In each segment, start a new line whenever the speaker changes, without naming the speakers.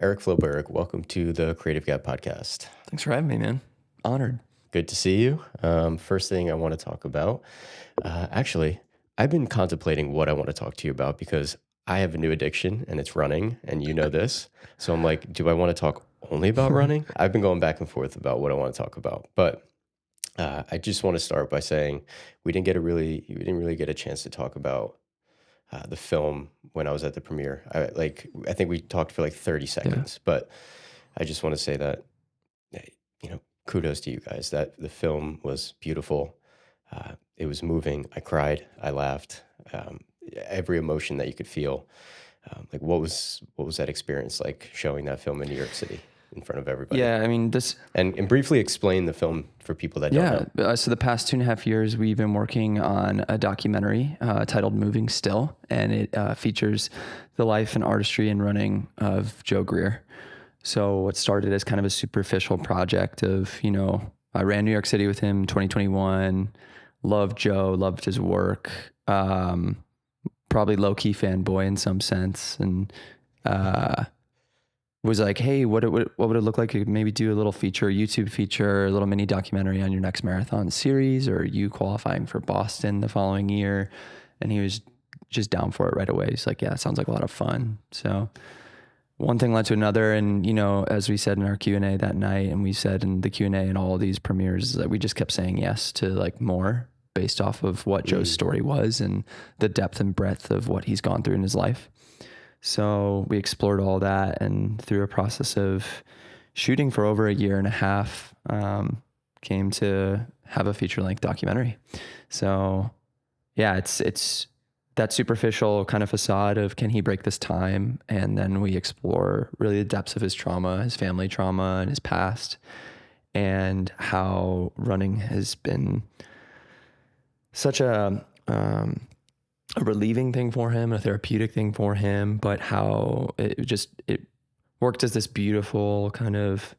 Eric Floberg, welcome to the Creative Gap podcast.
Thanks for having me, man. Honored.
Good to see you. First thing I want to talk about, actually, I've been contemplating what I want to talk to you about because I have a new addiction and it's running, and you know this. So I'm like, do I want to talk only about running? I've been going back and forth about what I want to talk about, but I just want to start by saying we didn't really get a chance to talk about the film when I was at the premiere. I think we talked for like 30
Yeah.
seconds, but I just want to say that, kudos to you guys. That the film was beautiful. It was moving. I cried. I laughed. Every emotion that you could feel. Like what was that experience like showing that film in New York City in front of everybody?
Yeah. I mean,
And briefly explain the film for people that don't
yeah.
know.
So the past 2.5 years, we've been working on a documentary titled Moving Still, and it features the life and artistry and running of Joe Greer. So what started as kind of a superficial project of, I ran New York City with him in 2021, loved Joe, loved his work, probably low-key fanboy in some sense, and was like, hey, what would it look like? You could maybe do a little feature, YouTube feature, a little mini documentary on your next marathon series, or you qualifying for Boston the following year. And he was just down for it right away. He's like, yeah, it sounds like a lot of fun. So one thing led to another. And, as we said in our Q&A that night, and we said in the Q&A and all of these premieres, that we just kept saying yes to like more based off of what Joe's story was and the depth and breadth of what he's gone through in his life. So we explored all that, and through a process of shooting for over 1.5 years, came to have a feature-length documentary. So yeah, it's that superficial kind of facade of can he break this time? And then we explore really the depths of his trauma, his family trauma and his past, and how running has been such a relieving thing for him, a therapeutic thing for him, but how it worked as this beautiful kind of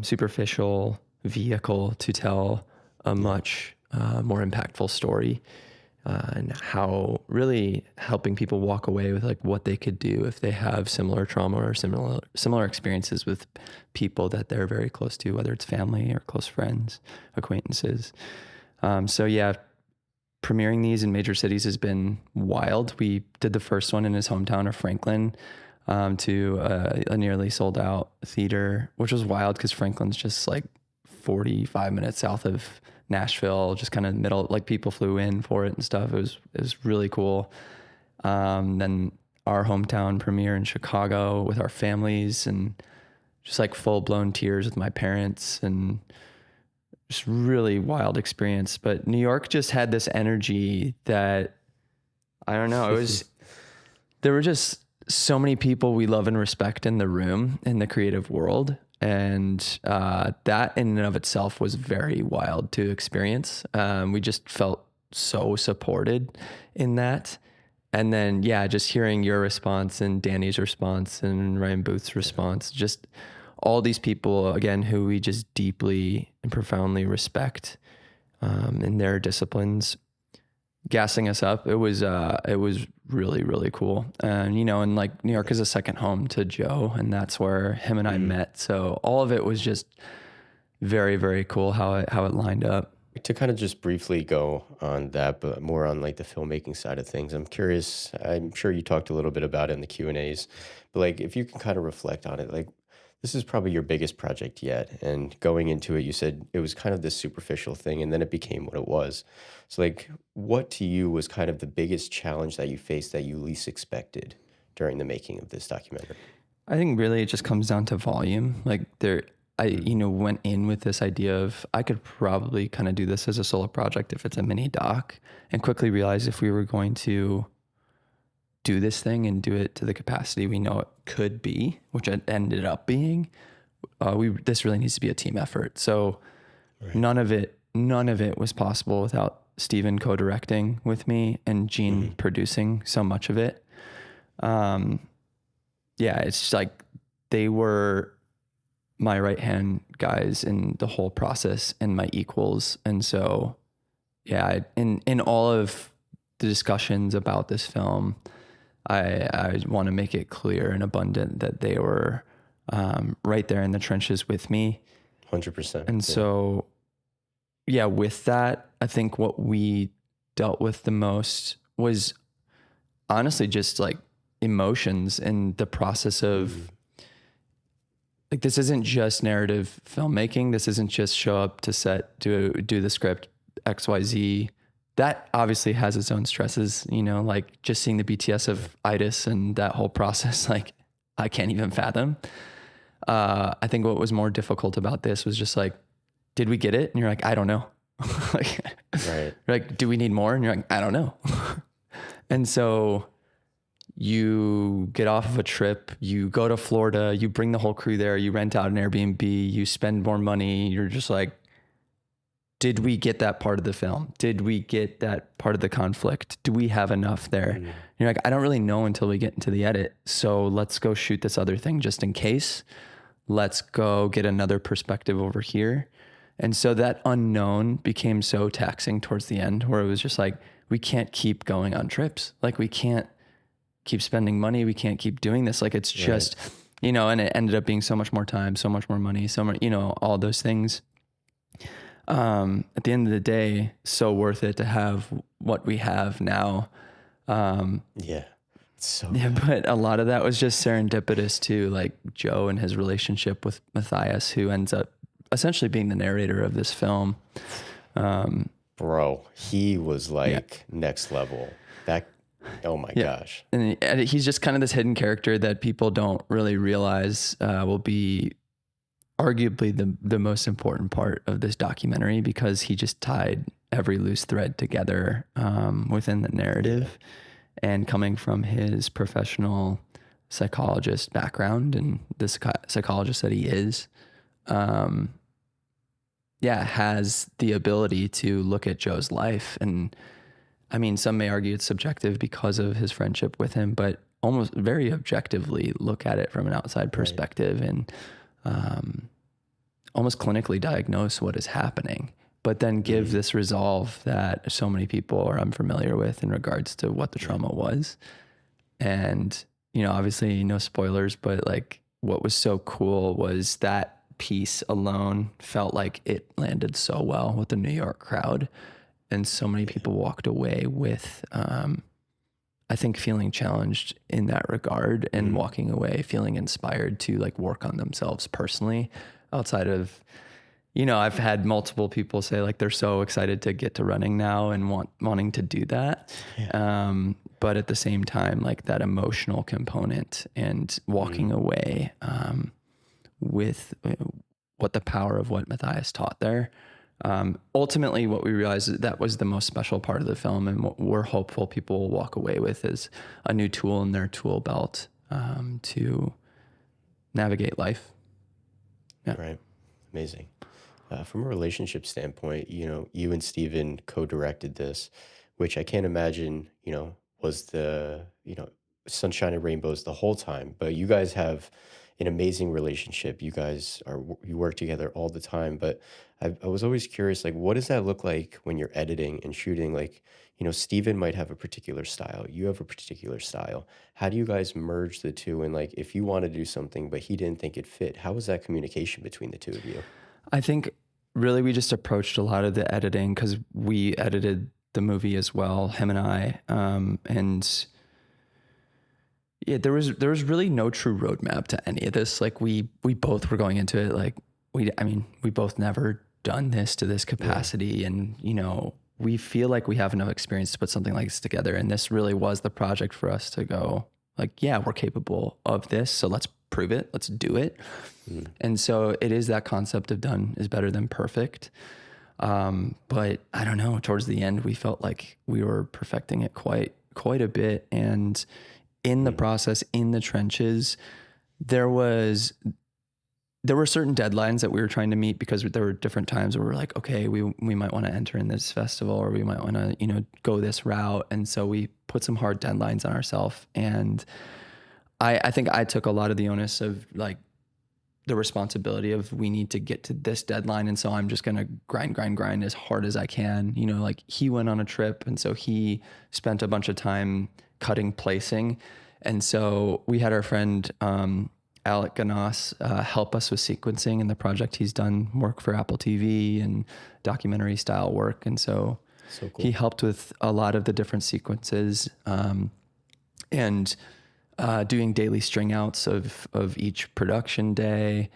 superficial vehicle to tell a much more impactful story, and how really helping people walk away with like what they could do if they have similar trauma or similar experiences with people that they're very close to, whether it's family or close friends, acquaintances. So yeah, premiering these in major cities has been wild. We did the first one in his hometown of Franklin, to a nearly sold out theater, which was wild because Franklin's just like 45 minutes south of Nashville, just kind of middle, like people flew in for it and stuff. It was really cool. Then our hometown premiere in Chicago with our families, and just like full blown tears with my parents, and just really wild experience. But New York just had this energy that, I don't know, there were just so many people we love and respect in the room, in the creative world. And that in and of itself was very wild to experience. We just felt so supported in that. And then, yeah, just hearing your response and Danny's response and Ryan Booth's response, just all these people, again, who we just deeply and profoundly respect in their disciplines, gassing us up. It was really, really cool. And, and like New York is a second home to Joe, and that's where him and I met. So all of it was just very, very cool how it lined up.
To kind of just briefly go on that, but more on like the filmmaking side of things, I'm curious, I'm sure you talked a little bit about it in the Q&As, but like if you can kind of reflect on it, like this is probably your biggest project yet. And going into it, you said it was kind of this superficial thing, and then it became what it was. So like what to you was kind of the biggest challenge that you faced that you least expected during the making of this documentary?
I think really it just comes down to volume. Like I went in with this idea of I could probably kind of do this as a solo project if it's a mini doc, and quickly realized if we were going to do this thing and do it to the capacity we know it could be, which it ended up being, this really needs to be a team effort. So
Right.
none of it was possible without Steven co-directing with me and Gene producing so much of it. Yeah, it's like they were my right-hand guys in the whole process and my equals. And so, yeah, in all of the discussions about this film, I want to make it clear and abundant that they were right there in the trenches with me.
100%.
And
Yeah.
so, yeah, with that, I think what we dealt with the most was honestly just like emotions and the process of like, this isn't just narrative filmmaking. This isn't just show up to set, do the script XYZ. That obviously has its own stresses, like just seeing the BTS of itis and that whole process, like I can't even fathom. I think what was more difficult about this was just like, did we get it? And you're like, I don't know. like,
Right.
like, do we need more? And you're like, I don't know. And so you get off of a trip, you go to Florida, you bring the whole crew there, you rent out an Airbnb, you spend more money. You're just like, did we get that part of the film? Did we get that part of the conflict? Do we have enough there? You're like, I don't really know until we get into the edit. So let's go shoot this other thing just in case. Let's go get another perspective over here. And so that unknown became so taxing towards the end, where it was just like, we can't keep going on trips. Like, we can't keep spending money. We can't keep doing this. Like, it's just, and it ended up being so much more time, so much more money, so much, all those things. At the end of the day, so worth it to have what we have now.
Yeah. It's so
Yeah,
good.
but a lot of that was just serendipitous too, like Joe and his relationship with Matthias, who ends up essentially being the narrator of this film.
Bro, he was like next level. That, oh my gosh.
And he's just kind of this hidden character that people don't really realize will be arguably the most important part of this documentary, because he just tied every loose thread together within the narrative. And coming from his professional psychologist background and the psychologist that he is, has the ability to look at Joe's life. And I mean, some may argue it's subjective because of his friendship with him, but almost very objectively look at it from an outside perspective and almost clinically diagnose what is happening, but then give this resolve that so many people are unfamiliar with in regards to what the trauma was. And, obviously no spoilers, but like what was so cool was that piece alone felt like it landed so well with the New York crowd. And so many people walked away with, I think, feeling challenged in that regard and walking away feeling inspired to like work on themselves personally outside of, I've had multiple people say like they're so excited to get to running now and wanting to do that. But at the same time, like that emotional component and walking away with what the power of what Matthias taught there. Ultimately, what we realized is that was the most special part of the film, and what we're hopeful people will walk away with is a new tool in their tool belt to navigate life. Yeah.
Right. Amazing. From a relationship standpoint, you and Steven co-directed this, which I can't imagine, was the, sunshine and rainbows the whole time. But you guys have an amazing relationship. You work together all the time. But I was always curious, like, what does that look like when you're editing and shooting? Like, Steven might have a particular style. You have a particular style. How do you guys merge the two? And like, if you want to do something, but he didn't think it fit, how was that communication between the two of you?
I think really we just approached a lot of the editing because we edited the movie as well, him and I. And yeah, there was really no true roadmap to any of this. Like we both were going into it like we both never done this to this capacity, and we feel like we have enough experience to put something like this together. And this really was the project for us to go like, yeah, we're capable of this, so let's prove it, let's do it. And so it is that concept of done is better than perfect. But I don't know, towards the end, we felt like we were perfecting it quite a bit. And in the process, in the trenches, there were certain deadlines that we were trying to meet, because there were different times where we were like, okay, we might want to enter in this festival, or we might want to, go this route. And so we put some hard deadlines on ourselves. And I think I took a lot of the onus of like the responsibility of we need to get to this deadline. And so I'm just going to grind as hard as I can. Like he went on a trip, and so he spent a bunch of time cutting placing. And so we had our friend, Alec Ganas, help us with sequencing in the project. He's done work for Apple TV and documentary style work. And so
So cool.
he helped with a lot of the different sequences, and doing daily string outs of each production day.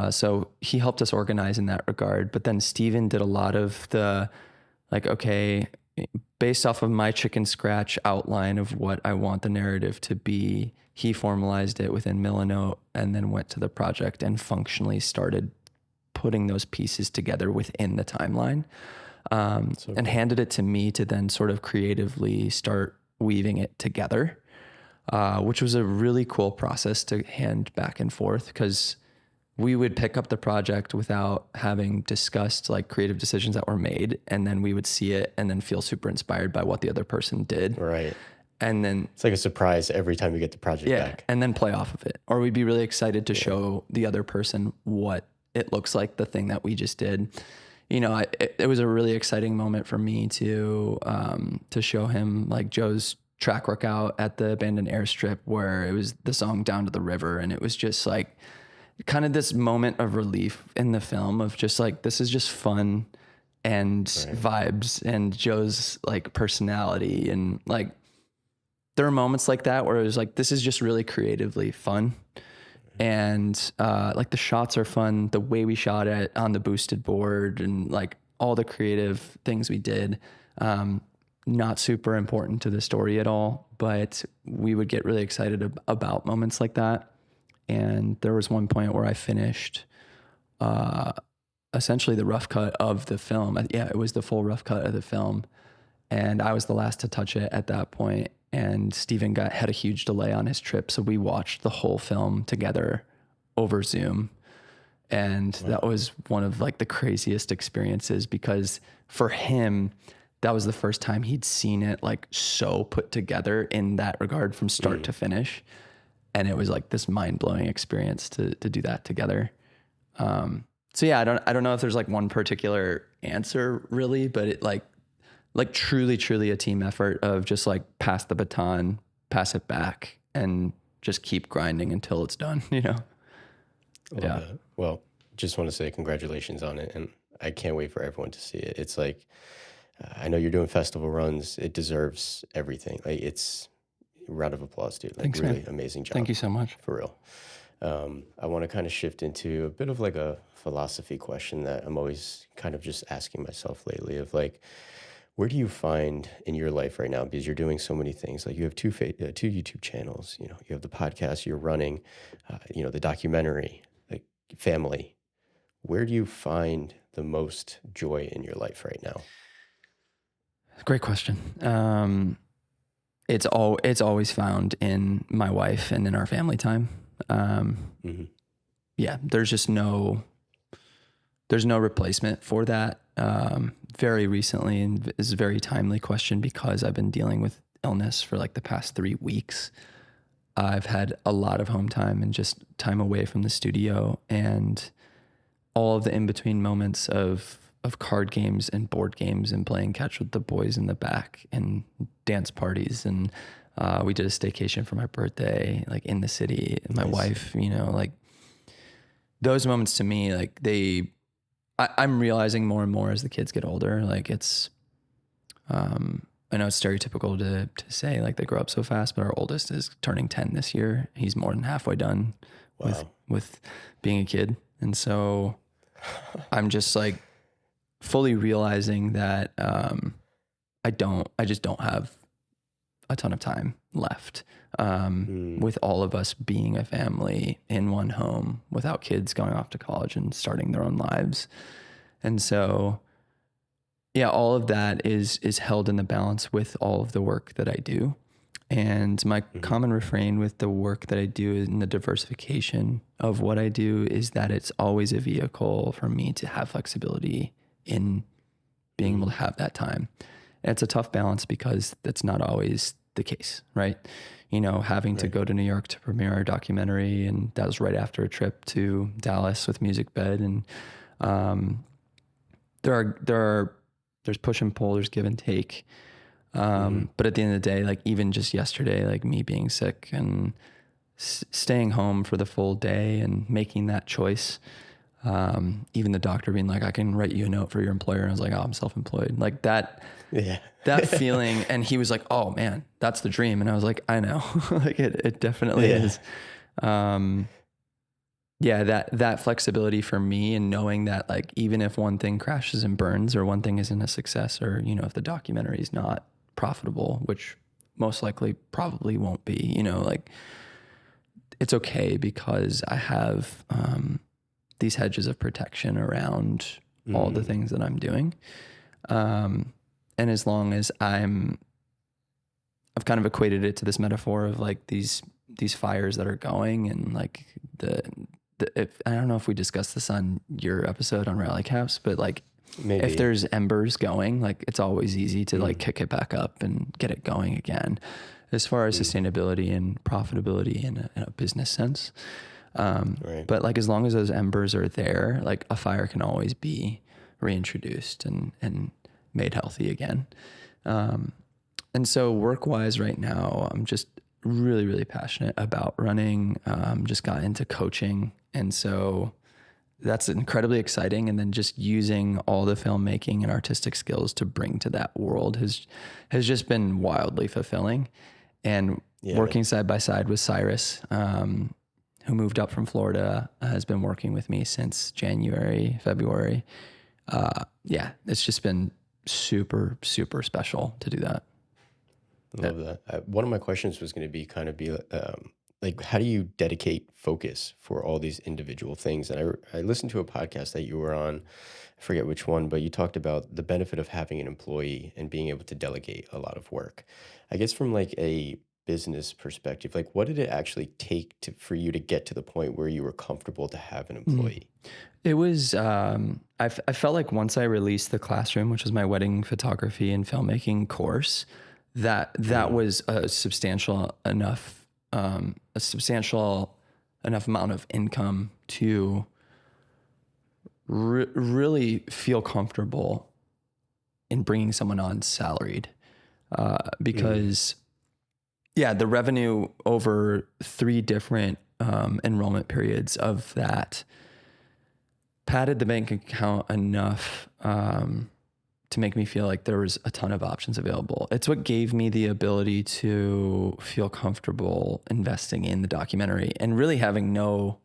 So he helped us organize in that regard. But then Steven did a lot of the, like, okay, based off of my chicken scratch outline of what I want the narrative to be, he formalized it within Milanote and then went to the project and functionally started putting those pieces together within the timeline, and handed it to me to then sort of creatively start weaving it together, which was a really cool process to hand back and forth, because we would pick up the project without having discussed like creative decisions that were made. And then we would see it and then feel super inspired by what the other person did.
Right.
And then
It's like a surprise every time you get the project back.
and then play off of it. Or we'd be really excited to show the other person what it looks like, the thing that we just did. You know, it was a really exciting moment for me to show him like Joe's track workout at the abandoned airstrip, where it was the song Down to the River. And it was just like kind of this moment of relief in the film of just like, this is just fun and vibes and Joe's like personality. And like, there are moments like that where it was like, this is just really creatively fun. And like the shots are fun, the way we shot it on the boosted board and like all the creative things we did, not super important to the story at all, but we would get really excited about moments like that. And there was one point where I finished essentially the rough cut of the film. Yeah, it was the full rough cut of the film. And I was the last to touch it at that point. And Steven had a huge delay on his trip. So we watched the whole film together over Zoom. And that was one of like the craziest experiences, because for him, that was the first time he'd seen it like so put together in that regard from start to finish. And it was like this mind-blowing experience to do that together. So yeah, I don't know if there's like one particular answer really, but it like truly a team effort of just like pass the baton, pass it back, and just keep grinding until it's done, you know?
Yeah. Well, just want to say congratulations on it. And I can't wait for everyone to see it. It's like, I know you're doing festival runs. It deserves everything. Like, it's a round of applause, dude. Like,
Thanks,
really
man.
amazing job.
Thank you so much.
For real. I want to kind of shift into a bit of like a philosophy question that I'm always kind of just asking myself lately of like, where do you find in your life right now, because you're doing so many things, like you have two YouTube channels, you know, you have the podcast, you're running, you know, the documentary, like family. Where do you find the most joy in your life right now?
Great question. It's always found in my wife and in our family time. Yeah, there's no replacement for that. Very recently, and is a very timely question because I've been dealing with illness for like the past 3 weeks. I've had a lot of home time and just time away from the studio, and all of the in-between moments of card games and board games and playing catch with the boys in the back and dance parties. And we did a staycation for my birthday, like in the city, and my wife, you know, like those moments to me, like I'm realizing more and more as the kids get older, like it's, I know it's stereotypical to say like they grow up so fast, but our oldest is turning 10 this year. He's more than halfway done with being a kid. And so I'm just like fully realizing that, I just don't have a ton of time left, with all of us being a family in one home without kids going off to college and starting their own lives. And so, yeah, all of that is held in the balance with all of the work that I do. And my common refrain with the work that I do in the diversification of what I do is that it's always a vehicle for me to have flexibility in being able to have that time. And it's a tough balance because that's not always the case, right? You know, having to go to New York to premiere our documentary, and that was right after a trip to Dallas with Music Bed. And there's push and pull, there's give and take. But at the end of the day, like even just yesterday, like me being sick and staying home for the full day and making that choice. Even the doctor being like, I can write you a note for your employer. And I was like, oh, I'm self-employed. Like
Yeah.
that feeling. And he was like, oh man, that's the dream. And I was like, I know, like it definitely
Yeah.
is. Yeah, that flexibility for me, and knowing that like, even if one thing crashes and burns, or one thing isn't a success, or, if the documentary is not profitable, which most likely probably won't be, like it's okay, because I have, these hedges of protection around all the things that I'm doing. And as long as I've kind of equated it to this metaphor of like these fires that are going, and like I don't know if we discussed this on your episode on rally caps, but like
Maybe.
if there's embers going, like it's always easy to like kick it back up and get it going again, as far as sustainability and profitability in a business sense.
Right.
But like, as long as those embers are there, like a fire can always be reintroduced and made healthy again. And so work-wise right now, I'm just really, really passionate about running, just got into coaching. And so that's incredibly exciting. And then just using all the filmmaking and artistic skills to bring to that world has just been wildly fulfilling. And working side by side with Cyrus, who moved up from Florida, has been working with me since January, February. It's just been super, super special to do that.
I love that. One of my questions was going to be like, how do you dedicate focus for all these individual things? And I listened to a podcast that you were on, I forget which one, but you talked about the benefit of having an employee and being able to delegate a lot of work. I guess from like a business perspective, like what did it actually take for you to get to the point where you were comfortable to have an employee?
It was, I felt like once I released the classroom, which was my wedding photography and filmmaking course, that was a substantial enough amount of income to really feel comfortable in bringing someone on salaried, because the revenue over 3 different enrollment periods of that padded the bank account enough to make me feel like there was a ton of options available. It's what gave me the ability to feel comfortable investing in the documentary and really having no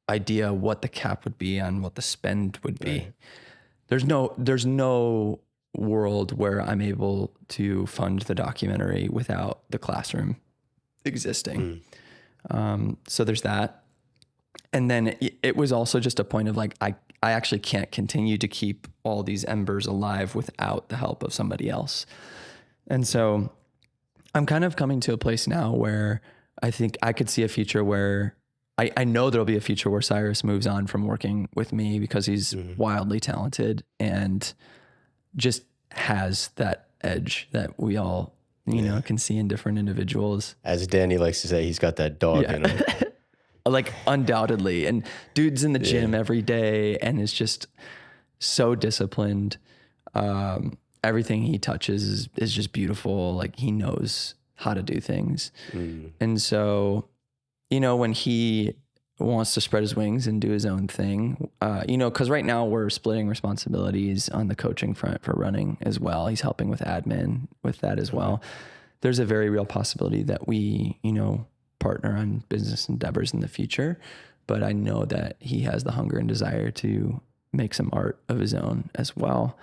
idea what the cap would be on what the spend would be. Right. There's no world where I'm able to fund the documentary without the classroom existing. So there's that. And then it was also just a point of like, I actually can't continue to keep all these embers alive without the help of somebody else. And so I'm kind of coming to a place now where I think I could see a future where I know there'll be a future where Cyrus moves on from working with me, because he's wildly talented and just has that edge that we all, you know, can see in different individuals.
As Danny likes to say, he's got that dog in him.
Like undoubtedly. And dude's in the gym every day and is just so disciplined. Everything he touches is just beautiful. Like he knows how to do things. And so, you know, when he wants to spread his wings and do his own thing, you know, cause right now we're splitting responsibilities on the coaching front for running as well. He's helping with admin with that as well. There's a very real possibility that we, you know, partner on business endeavors in the future, but I know that he has the hunger and desire to make some art of his own as well.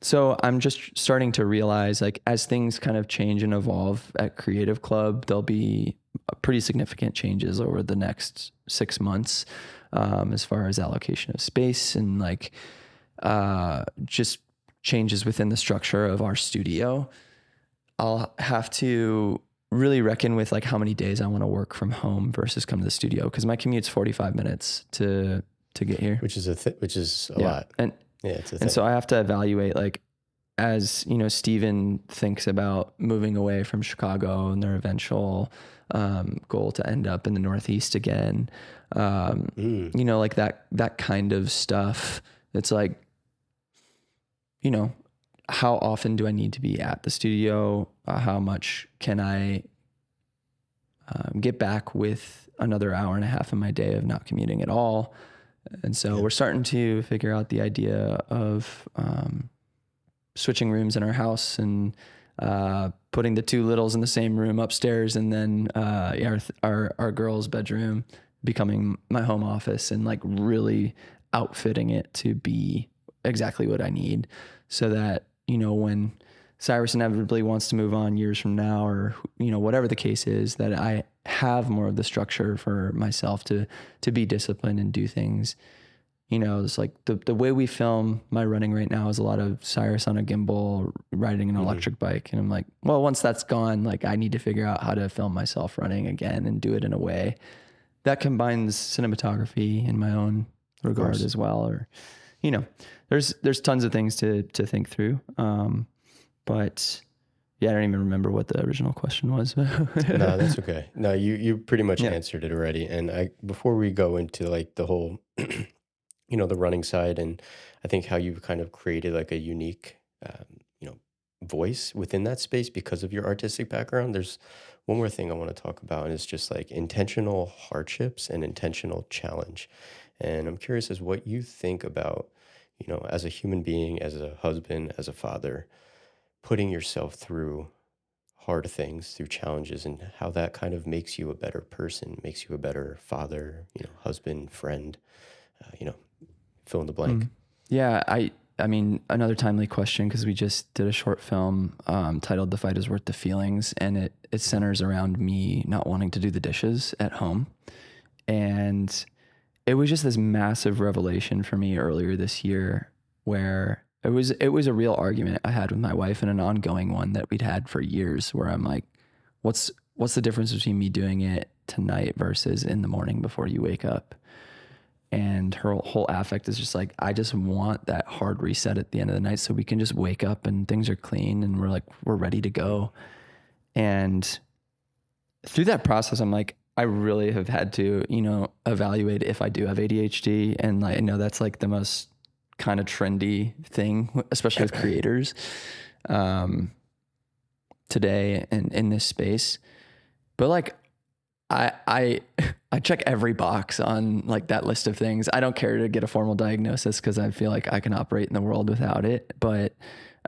So I'm just starting to realize, like, as things kind of change and evolve at Creative Club, there'll be pretty significant changes over the next 6 months, as far as allocation of space and like, just changes within the structure of our studio. I'll have to really reckon with like how many days I want to work from home versus come to the studio, because my commute's 45 minutes to get here,
which is a lot.
And
it's a thing.
And so I have to evaluate, like, as you know, Steven thinks about moving away from Chicago and their eventual goal to end up in the Northeast again. You know, like that kind of stuff. It's like, you know, how often do I need to be at the studio? How much can I get back with another hour and a half in my day of not commuting at all? And so
Yeah.
we're starting to figure out the idea of switching rooms in our house and putting the two littles in the same room upstairs, and then our girls' bedroom becoming my home office, and like really outfitting it to be exactly what I need, so that, when Cyrus inevitably wants to move on years from now, or, whatever the case is, that I have more of the structure for myself to be disciplined and do things. It's like the way we film my running right now is a lot of Cyrus on a gimbal riding an electric bike. And I'm like, well, once that's gone, like I need to figure out how to film myself running again and do it in a way that combines cinematography in my own regard as well. Or, there's tons of things to think through. But yeah, I don't even remember what the original question was.
No, that's okay. No, you pretty much
Yeah.
answered it already. And before we go into like the whole, the running side, and I think how you've kind of created like a unique, voice within that space because of your artistic background. There's one more thing I want to talk about, and it's just like intentional hardships and intentional challenge. And I'm curious as what you think about, as a human being, as a husband, as a father, putting yourself through hard things, through challenges, and how that kind of makes you a better person, makes you a better father, husband, friend, you know, fill in the blank.
Yeah, I mean, another timely question, because we just did a short film titled "The Fight Is Worth the Feelings," and it centers around me not wanting to do the dishes at home, and it was just this massive revelation for me earlier this year, where it was a real argument I had with my wife, and an ongoing one that we'd had for years, where I'm like, what's the difference between me doing it tonight versus in the morning before you wake up? And her whole affect is just like, I just want that hard reset at the end of the night so we can just wake up and things are clean and we're ready to go. And through that process, I'm like, I really have had to, evaluate if I do have ADHD. And like, I know that's like the most kind of trendy thing, especially with creators today and in this space. But like, I check every box on like that list of things. I don't care to get a formal diagnosis because I feel like I can operate in the world without it. But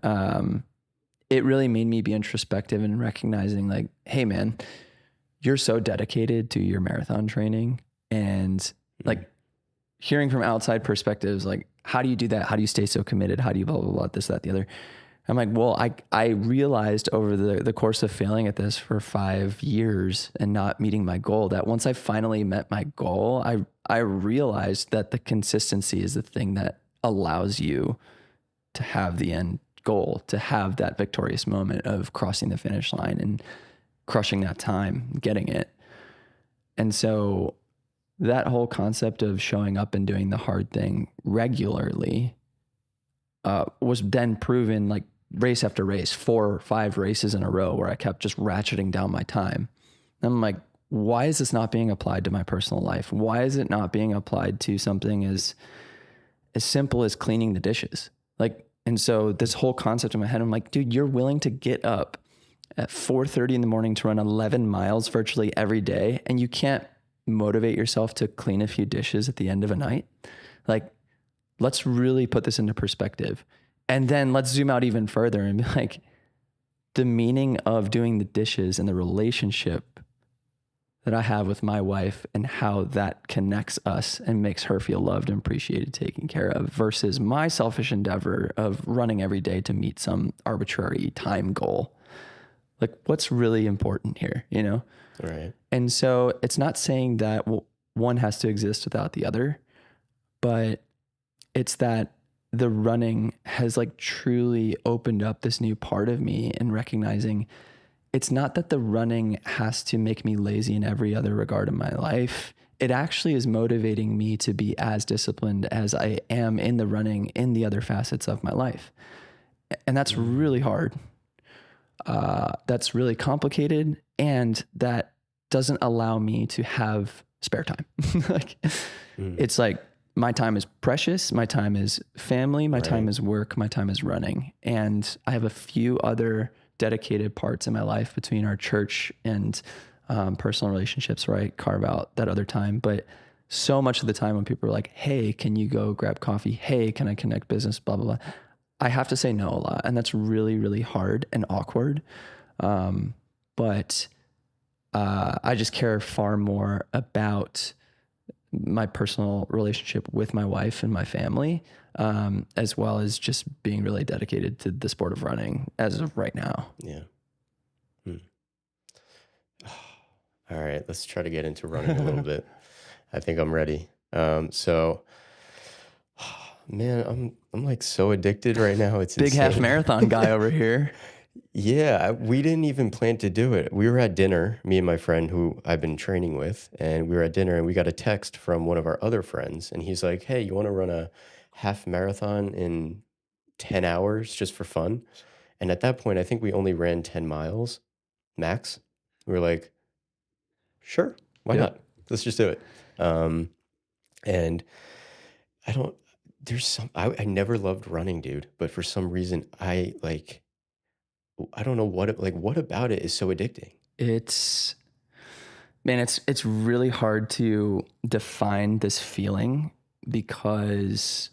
it really made me be introspective and recognizing like, hey man, you're so dedicated to your marathon training, and like hearing from outside perspectives, like, how do you do that? How do you stay so committed? How do you blah, blah, blah, this, that, the other? I'm like, well, I realized over the course of failing at this for 5 years and not meeting my goal, that once I finally met my goal, I realized that the consistency is the thing that allows you to have the end goal, to have that victorious moment of crossing the finish line and crushing that time, getting it. And so that whole concept of showing up and doing the hard thing regularly was then proven like race after race, 4 or 5 races in a row where I kept just ratcheting down my time. And I'm like, why is this not being applied to my personal life? Why is it not being applied to something as simple as cleaning the dishes? Like, and so this whole concept in my head, I'm like, dude, you're willing to get up at 4:30 in the morning to run 11 miles virtually every day, and you can't motivate yourself to clean a few dishes at the end of a night? Like, let's really put this into perspective. And then let's zoom out even further and be like, the meaning of doing the dishes and the relationship that I have with my wife and how that connects us and makes her feel loved and appreciated, taken care of, versus my selfish endeavor of running every day to meet some arbitrary time goal. Like, what's really important here,
Right.
And so it's not saying that one has to exist without the other, but it's that the running has like truly opened up this new part of me, and recognizing it's not that the running has to make me lazy in every other regard of my life. It actually is motivating me to be as disciplined as I am in the running in the other facets of my life. And that's really hard. That's really complicated, and that doesn't allow me to have spare time. Like, it's like my time is precious. My time is family. My time
Right.
is work. My time is running. And I have a few other dedicated parts in my life between our church and personal relationships where I carve out that other time. But so much of the time when people are like, hey, can you go grab coffee? Hey, can I connect business? Blah, blah, blah. I have to say no a lot. And that's really, really hard and awkward. But I just care far more about my personal relationship with my wife and my family, as well as just being really dedicated to the sport of running as of right now.
Yeah. Hmm. All right, let's try to get into running a little bit. I think I'm ready. So, man, I'm like so addicted right now. It's
Big half
insane.
marathon guy over here.
Yeah, we didn't even plan to do it. We were at dinner, me and my friend who I've been training with, and we were at dinner and we got a text from one of our other friends, and he's like, "Hey, you want to run a half marathon in 10 hours just for fun?" And at that point, I think we only ran 10 miles max. We were like, "Sure, why
Yep.
not? Let's just do it." Um, and I don't, I never loved running, dude, but for some reason, I don't know what about it is so addicting.
It's man, it's really hard to define this feeling because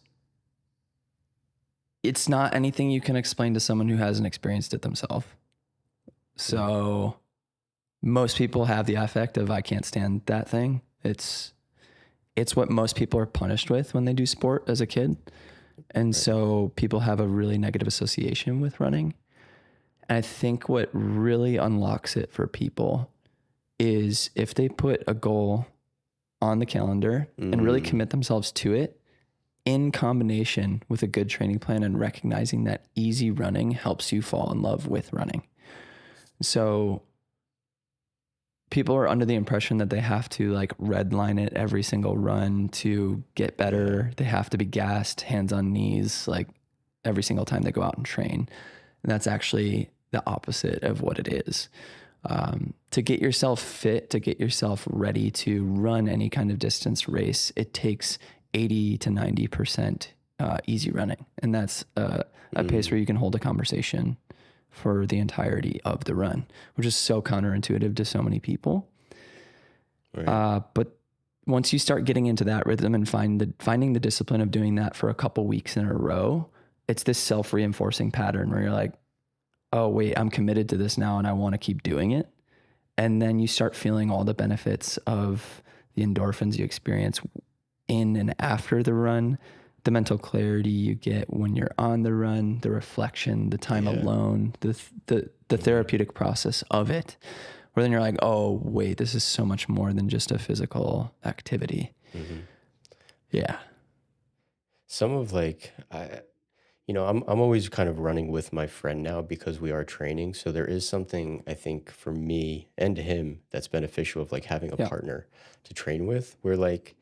it's not anything you can explain to someone who hasn't experienced it themselves.
Mm,
So most people have the affect of I can't stand that thing. It's what most people are punished with when they do sport as a kid. And
right.
so people have a really negative association with running. And I think what really unlocks it for people is if they put a goal on the calendar and really
Mm,
commit themselves to it in combination with a good training plan and recognizing that easy running helps you fall in love with running. So people are under the impression that they have to like redline it every single run to get
yeah.
better. They have to be gassed, hands on knees, like every single time they go out and train. And that's actually the opposite of what it is. To get yourself fit, to get yourself ready to run any kind of distance race, it takes 80 to 90% easy running. And that's a pace
Mm,
where you can hold a conversation for the entirety of the run, which is so counterintuitive to so many people.
right.
But once you start getting into that rhythm and finding the discipline of doing that for a couple weeks in a row, it's this self-reinforcing pattern where you're like, oh, wait, I'm committed to this now and I want to keep doing it. And then you start feeling all the benefits of the endorphins you experience in and after the run, the mental clarity you get when you're on the run, the reflection, the time
Yeah.
alone, the
Yeah.
therapeutic process of it. Where then you're like, oh, wait, this is so much more than just a physical activity.
Hmm.
Yeah.
Some of like I'm always kind of running with my friend now because we are training. So there is something I think for me and him that's beneficial of like having a
Yeah.
partner to train with. We're like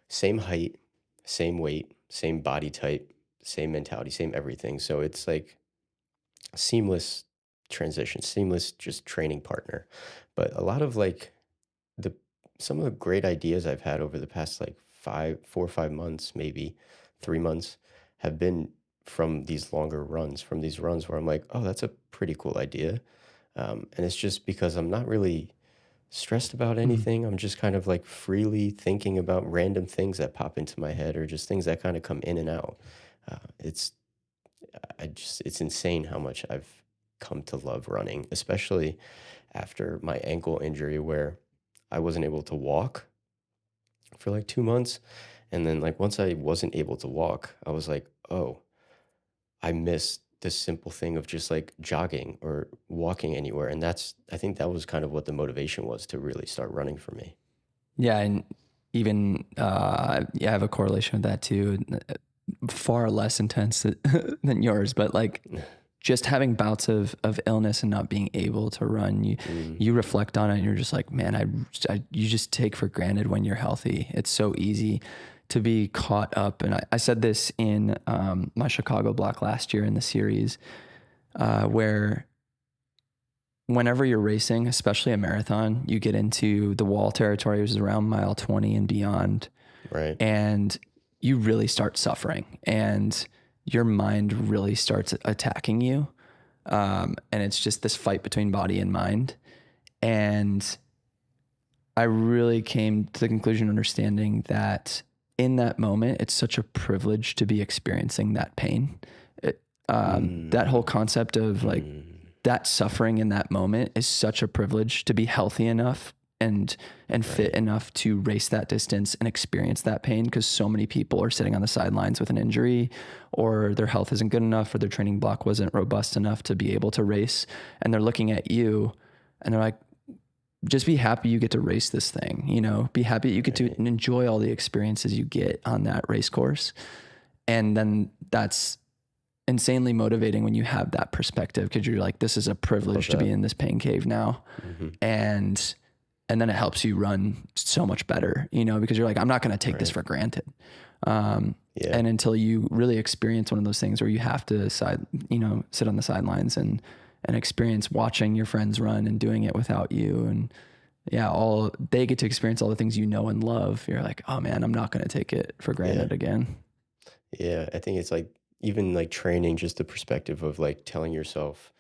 same height, same weight, same body type, same mentality, same everything. So it's like seamless transition, seamless just training partner. But a lot of like the some of the great ideas I've had over the past like 4 or 5 months, maybe 3 months, have been from these longer runs, from these runs where I'm like, oh, that's a pretty cool idea. And it's just because I'm not really stressed about
Mhm.
anything. I'm just kind of like freely thinking about random things that pop into my head or just things that kind of come in and out. It's it's insane how much I've come to love running, especially after my ankle injury where I wasn't able to walk for like 2 months. And then, like, once I wasn't able to walk, I was like, oh, I missed this simple thing of just like jogging or walking anywhere. And I think that was kind of what the motivation was to really start running for me.
Yeah. And even, yeah, I have a correlation with that too. Far less intense than yours, but like just having bouts of illness and not being able to run,
Mm,
you reflect on it and you're just like, man, you just take for granted when you're healthy. It's so easy to be caught up. And I said this in my Chicago block last year in the series, where whenever you're racing, especially a marathon, you get into the wall territory, which is around mile 20 and beyond.
right.
And you really start suffering and your mind really starts attacking you. And it's just this fight between body and mind. And I really came to the conclusion, understanding that in that moment, it's such a privilege to be experiencing that pain. That whole concept of like
Mm.
that suffering in that moment is such a privilege to be healthy enough and fit
Right.
enough to race that distance and experience that pain, because so many people are sitting on the sidelines with an injury, or their health isn't good enough, or their training block wasn't robust enough to be able to race, and they're looking at you and they're like, just be happy you get to race this thing, you know, be happy you get to
Right.
enjoy all the experiences you get on that race course. And then that's insanely motivating when you have that perspective, because you're like, this is a
Love
privilege to be
that.
in this pain cave now.
Hmm.
And then it helps you run so much better, you know, because you're like, I'm not going to take this
Right.
for granted. Um,
Yeah.
and until you really experience one of those things where you have to sit on the sidelines and experience watching your friends run and doing it without you. And yeah, all they get to experience all the things you know and love. You're like, oh man, I'm not going to take it for
Yeah.
granted again.
Yeah. I think it's like even like training, just the perspective of like telling yourself,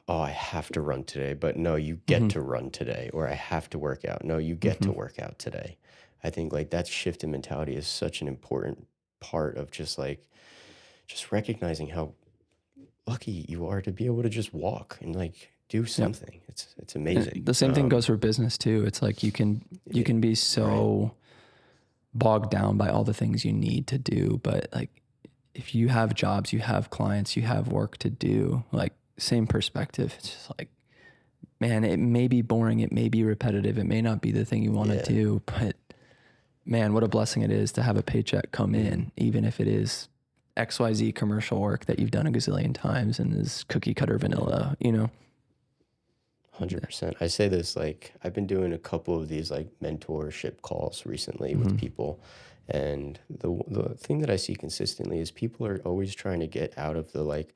oh, I have to run today, but no, you get
Hmm.
to run today, or I have to work out. No, you get
Hmm.
to work out today. I think like that shift in mentality is such an important part of just like, just recognizing how lucky you are to be able to just walk and like do
Yep.
something. It's
And
amazing.
the same thing goes for business too. It's like you
Yeah,
can be
right.
so bogged down by all the things you need to do, but like if you have jobs, you have clients, you have work to do, like same perspective. It's just like, man, it may be boring, it may be repetitive, it may not be the thing you want to
Yeah.
do, but man, what a blessing it is to have a paycheck come
Mhm.
in, even if it is XYZ commercial work that you've done a gazillion times and is cookie cutter
Yeah.
vanilla, you know?
100%. I say this like I've been doing a couple of these like mentorship calls recently with
Mm-hmm.
people, and the thing that I see consistently is people are always trying to get out of the like,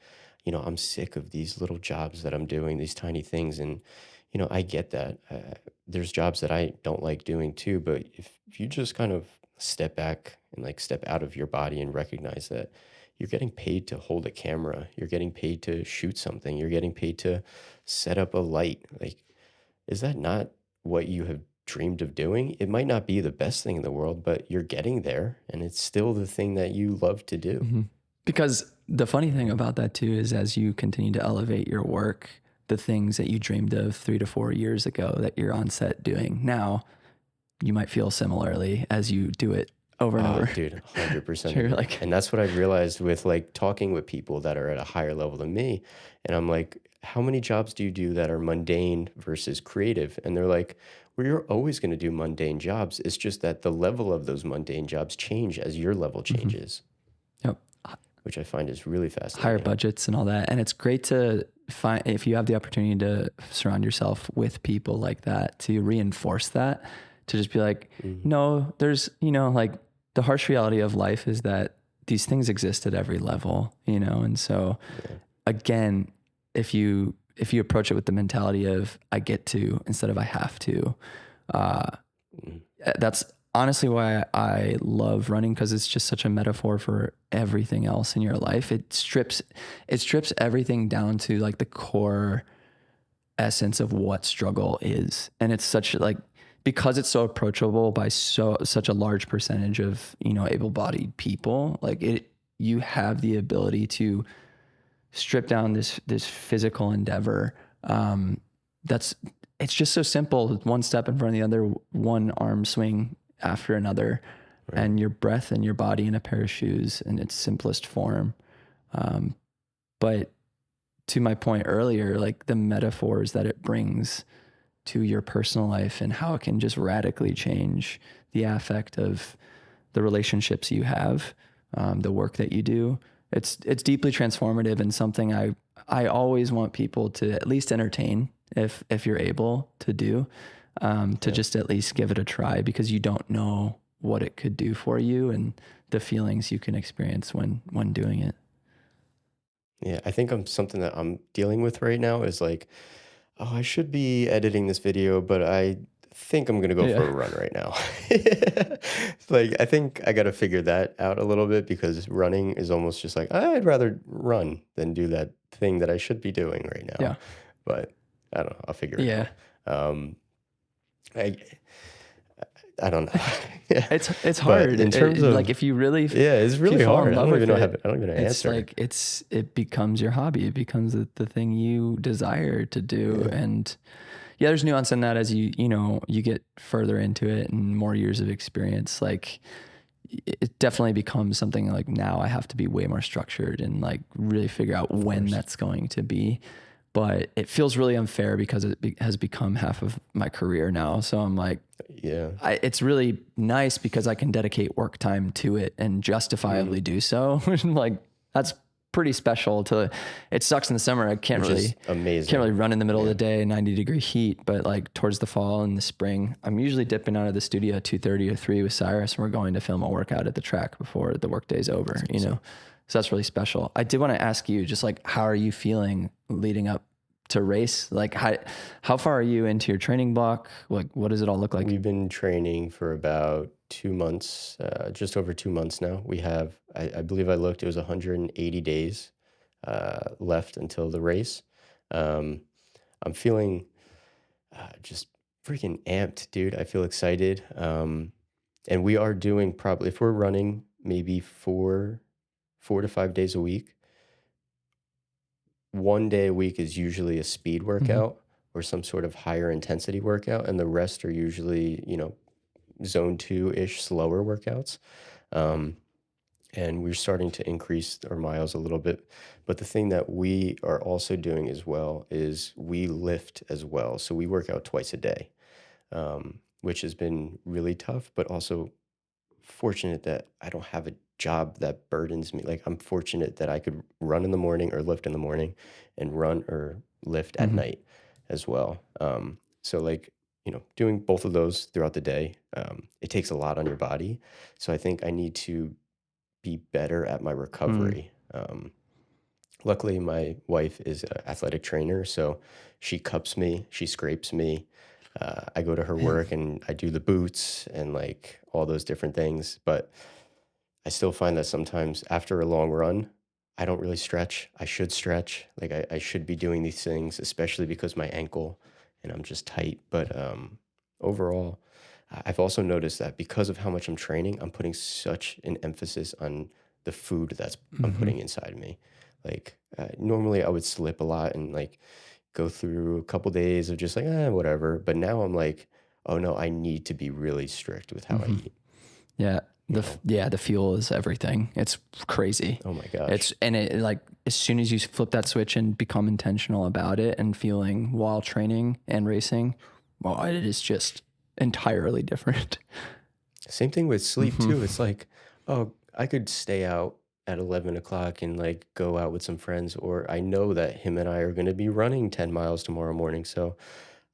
I'm sick of these little jobs that I'm doing, these tiny things, and I get that. There's jobs that I don't like doing too, but if you just kind of step back and like step out of your body and recognize that you're getting paid to hold a camera, you're getting paid to shoot something, you're getting paid to set up a light. Like, is that not what you have dreamed of doing? It might not be the best thing in the world, but you're getting there and it's still the thing that you love to do.
Mm-hmm. Because the funny thing about that too is as you continue to elevate your work, the things that you dreamed of 3 to 4 years ago that you're on set doing now, you might feel similarly as you do it over and
Ah,
over.
dude, 100%
So you're
agree.
like,
And that's what I've realized with like talking with people that are at a higher level than me. And I'm like, how many jobs do you do that are mundane versus creative? And they're like, well, you're always going to do mundane jobs. It's just that the level of those mundane jobs change as your level
mm-hmm.
changes,
Yep,
which I find is really
higher
fascinating.
budgets and all that. And it's great to find, if you have the opportunity to surround yourself with people like that, to reinforce that, to just be like,
Mhm.
no, there's, like the harsh reality of life is that these things exist at every level, and so
Yeah.
again, if you approach it with the mentality of I get to instead of I have to, uh,
Mhm.
that's honestly why I love running, because it's just such a metaphor for everything else in your life. It strips everything down to like the core essence of what struggle is. And it's such like, because it's so approachable by such a large percentage of, able-bodied people, like you have the ability to strip down this physical endeavor. That's it's just so simple. One step in front of the other, one arm swing after another,
Right.
and your breath and your body in a pair of shoes in its simplest form. Um, but to my point earlier, like the metaphors that it brings to your personal life and how it can just radically change the affect of the relationships you have, the work that you do. It's deeply transformative and something I always want people to at least entertain if you're able to do, to
Yeah.
just at least give it a try, because you don't know what it could do for you and the feelings you can experience when doing it.
Yeah. I think something that I'm dealing with right now is like, oh, I should be editing this video, but think I'm gonna go for
Yeah.
a run right now. Like, I think I gotta figure that out a little bit because running is almost just like, I'd rather run than do that thing that I should be doing right now.
Yeah.
But I don't know, I'll figure it
Yeah.
out. I I don't know. Yeah.
It's
But
hard.
in terms
Like
of
if you really,
yeah, it's
if you
really
fall in
hard.
love with
I
it,
don't even know an
it's
answer.
like, it becomes your hobby. It becomes the thing you desire to do.
Yeah.
And yeah, there's nuance in that as you get further into it and more years of experience. Like it definitely becomes something like now I have to be way more structured and like really figure out
Of
when
course.
that's going to be. But it feels really unfair because has become half of my career now. So I'm like,
Yeah.
it's really nice because I can dedicate work time to it and
Mhm.
justifiably do so. Like that's pretty special it sucks in the summer. I
Which is
can't really
amazing.
run in the middle of the
Yeah.
day, 90-degree heat, but like towards the fall and the spring, I'm usually dipping out of the studio at 2:30 or 3 with Cyrus, and we're going to film a workout at the track before the workday's over,
That's awesome.
So that's really special. I did want to ask you just like, how are you feeling leading up to race? Like how far are you into your training block? Like, what does it all look like?
We've been training for about 2 months, just over 2 months now. We have, I believe I looked, it was 180 days left until the race. Um, I'm feeling just freaking amped, dude. I feel excited. And we are doing probably, if we're running maybe 4 to 5 days a week, one day a week is usually a speed
Mm-hmm.
workout or some sort of higher intensity workout, and the rest are usually, zone two ish slower workouts. Um, and we're starting to increase our miles a little bit. But the thing that we are also doing as well is we lift as well. So we work out twice a day, which has been really tough, but also fortunate that I don't have a job that burdens me. Like I'm fortunate that I could run in the morning or lift in the morning and run or lift at
Mm-hmm.
night as well. So like, doing both of those throughout the day, it takes a lot on your body. So I think I need to be better at my
Mm.
recovery. Luckily, my wife is an athletic trainer, so she cups me, she scrapes me. I go to her
Man.
work and I do the boots and like all those different things. But I still find that sometimes after a long run, I don't really stretch. I should stretch. Like I should be doing these things, especially because my ankle and I'm just tight. But overall, I've also noticed that because of how much I'm training, I'm putting such an emphasis on the food that's I'm
Mm-hmm.
putting inside me. Like normally I would slip a lot and like go through a couple days of just like whatever. But now I'm like, oh no, I need to be really strict with how I
Mm-hmm.
eat.
Yeah.
You know?
The fuel is everything. It's crazy.
Oh my gosh.
And it like, as soon as you flip that switch and become intentional about it and feeling while training and racing, well, it is just entirely different.
Same thing with sleep
Mm-hmm.
too. It's like, oh, I could stay out at 11 o'clock and like go out with some friends, or I know that him and I are going to be running 10 miles tomorrow morning. So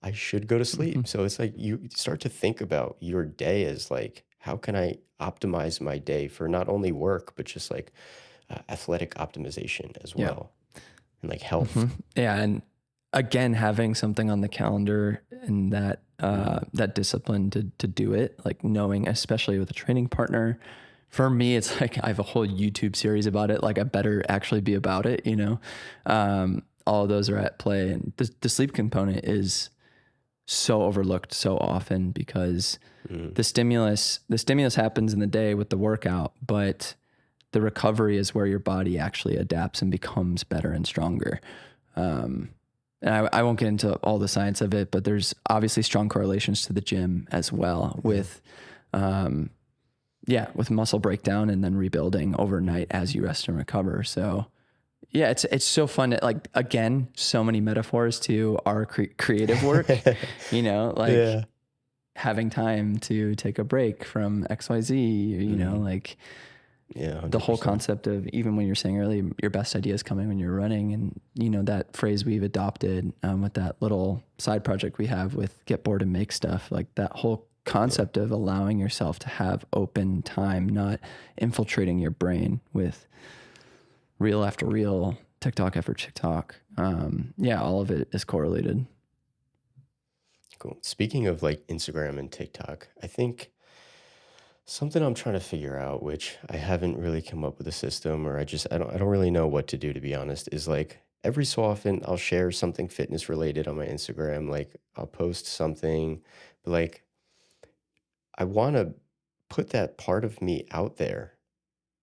I should go to
Mm-hmm.
sleep. So it's like you start to think about your day as like, how can I optimize my day for not only work, but just like athletic optimization as
Yeah.
well and like health.
Mm-hmm. Yeah. And again, having something on the calendar and
Mm,
that discipline to do it, like knowing, especially with a training partner, for me, it's like I have a whole YouTube series about it. Like I better actually be about it. All of those are at play, and the sleep component is so overlooked so often because
mm,
the stimulus happens in the day with the workout, but the recovery is where your body actually adapts and becomes better and stronger. Um, and I won't get into all the science of it, but there's obviously strong correlations to the gym as well
yeah.
um, with muscle breakdown and then rebuilding overnight as you rest and recover. So yeah, it's so fun. Like again, so many metaphors to our creative work, like
Yeah.
having time to take a break from XYZ,
Hmm.
like
Yeah.
the whole
100%.
concept of, even when you're saying earlier, your best ideas coming when you're running, and that phrase we've adopted with that little side project we have with get bored and make stuff, like that whole
Yeah.
concept of allowing yourself to have open time, not infiltrating your brain with reel after reel, TikTok after TikTok. All of it is correlated.
Cool. Speaking of like Instagram and TikTok, I think something I'm trying to figure out, which I haven't really come up with a system, or I don't really know what to do, to be honest, is like every so often I'll share something fitness related on my Instagram. Like I'll post something, but like I want to put that part of me out there.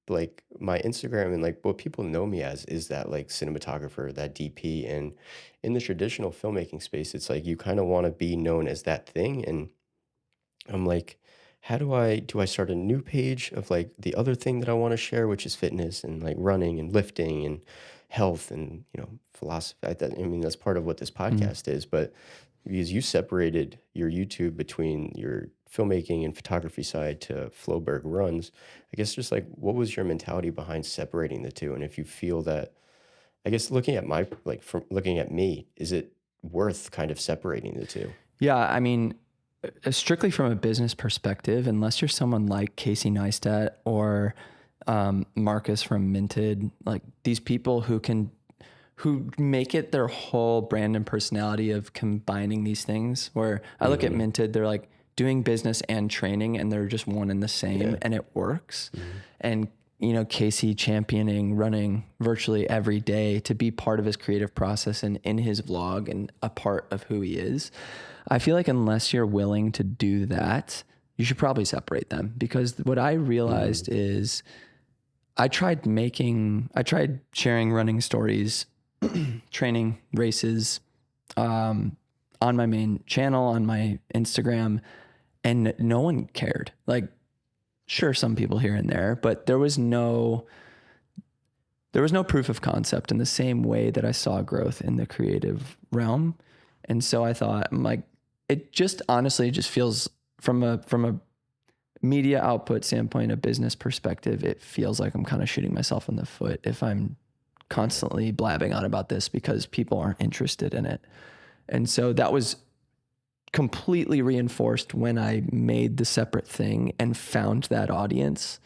Like my Instagram and like what people know me as is that like cinematographer, that DP. And in the traditional filmmaking space, it's like you kind of want to be known as that thing. And I'm like, how do I start a new page of like the other thing that I want to share, which is fitness and like running and lifting and health and, philosophy. I mean, that's part of what this
Mm.
podcast is, but because you separated your YouTube between your filmmaking and photography side to Floberg runs, I guess just like what was your mentality behind separating the two? And if you feel that, I guess looking at my like from looking at me, is it worth kind of separating the two?
Yeah, I mean, strictly from a business perspective, unless you're someone like Casey Neistat or Marcus from Minted, like these people who make it their whole brand and personality of combining these things. Where I look at
Mm-hmm.
Minted, they're like doing business and training, and they're just one and the same,
Yeah.
and it works.
Mm-hmm.
And Casey championing running virtually every day to be part of his creative process and in his vlog and a part of who he is. I feel like unless you're willing to do that, you should probably separate them, because what I realized
Mm-hmm.
is I tried sharing running stories, training races, on my main channel, on my Instagram, and no one cared. Like, sure, some people here and there, but there was no proof of concept in the same way that I saw growth in the creative realm. And so I thought, I'm like, it just honestly just feels from a media output standpoint, a business perspective, it feels like I'm kind of shooting myself in the foot if I'm
Yeah.
constantly blabbing on about this because people aren't interested in it. And so that was completely reinforced when I made the separate thing and found that audience.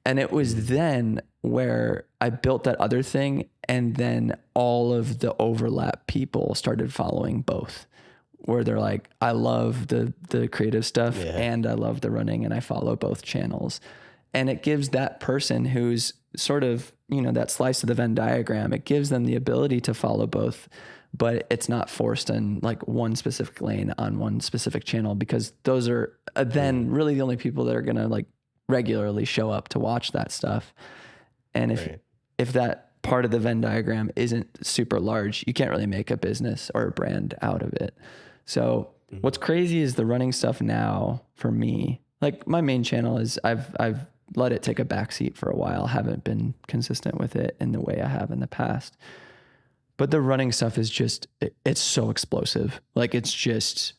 And it was
Mm-hmm.
then where I built that other thing. And then all of the overlap people started following both, where they're like, I love the creative stuff
Yeah.
and I love the running, and I follow both channels. And it gives that person who's sort of, that slice of the Venn diagram, it gives them the ability to follow both, but it's not forced in like one specific lane on one specific channel, because those are then
Mm-hmm.
really the only people that are going to like regularly show up to watch that stuff. And
Right.
if that part of the Venn diagram isn't super large, you can't really make a business or a brand out of it. So
Mm-hmm.
what's crazy is the running stuff now for me. Like my main channel is I've let it take a backseat for a while. Haven't been consistent with it in the way I have in the past. But the running stuff is just it's so explosive. Like it's just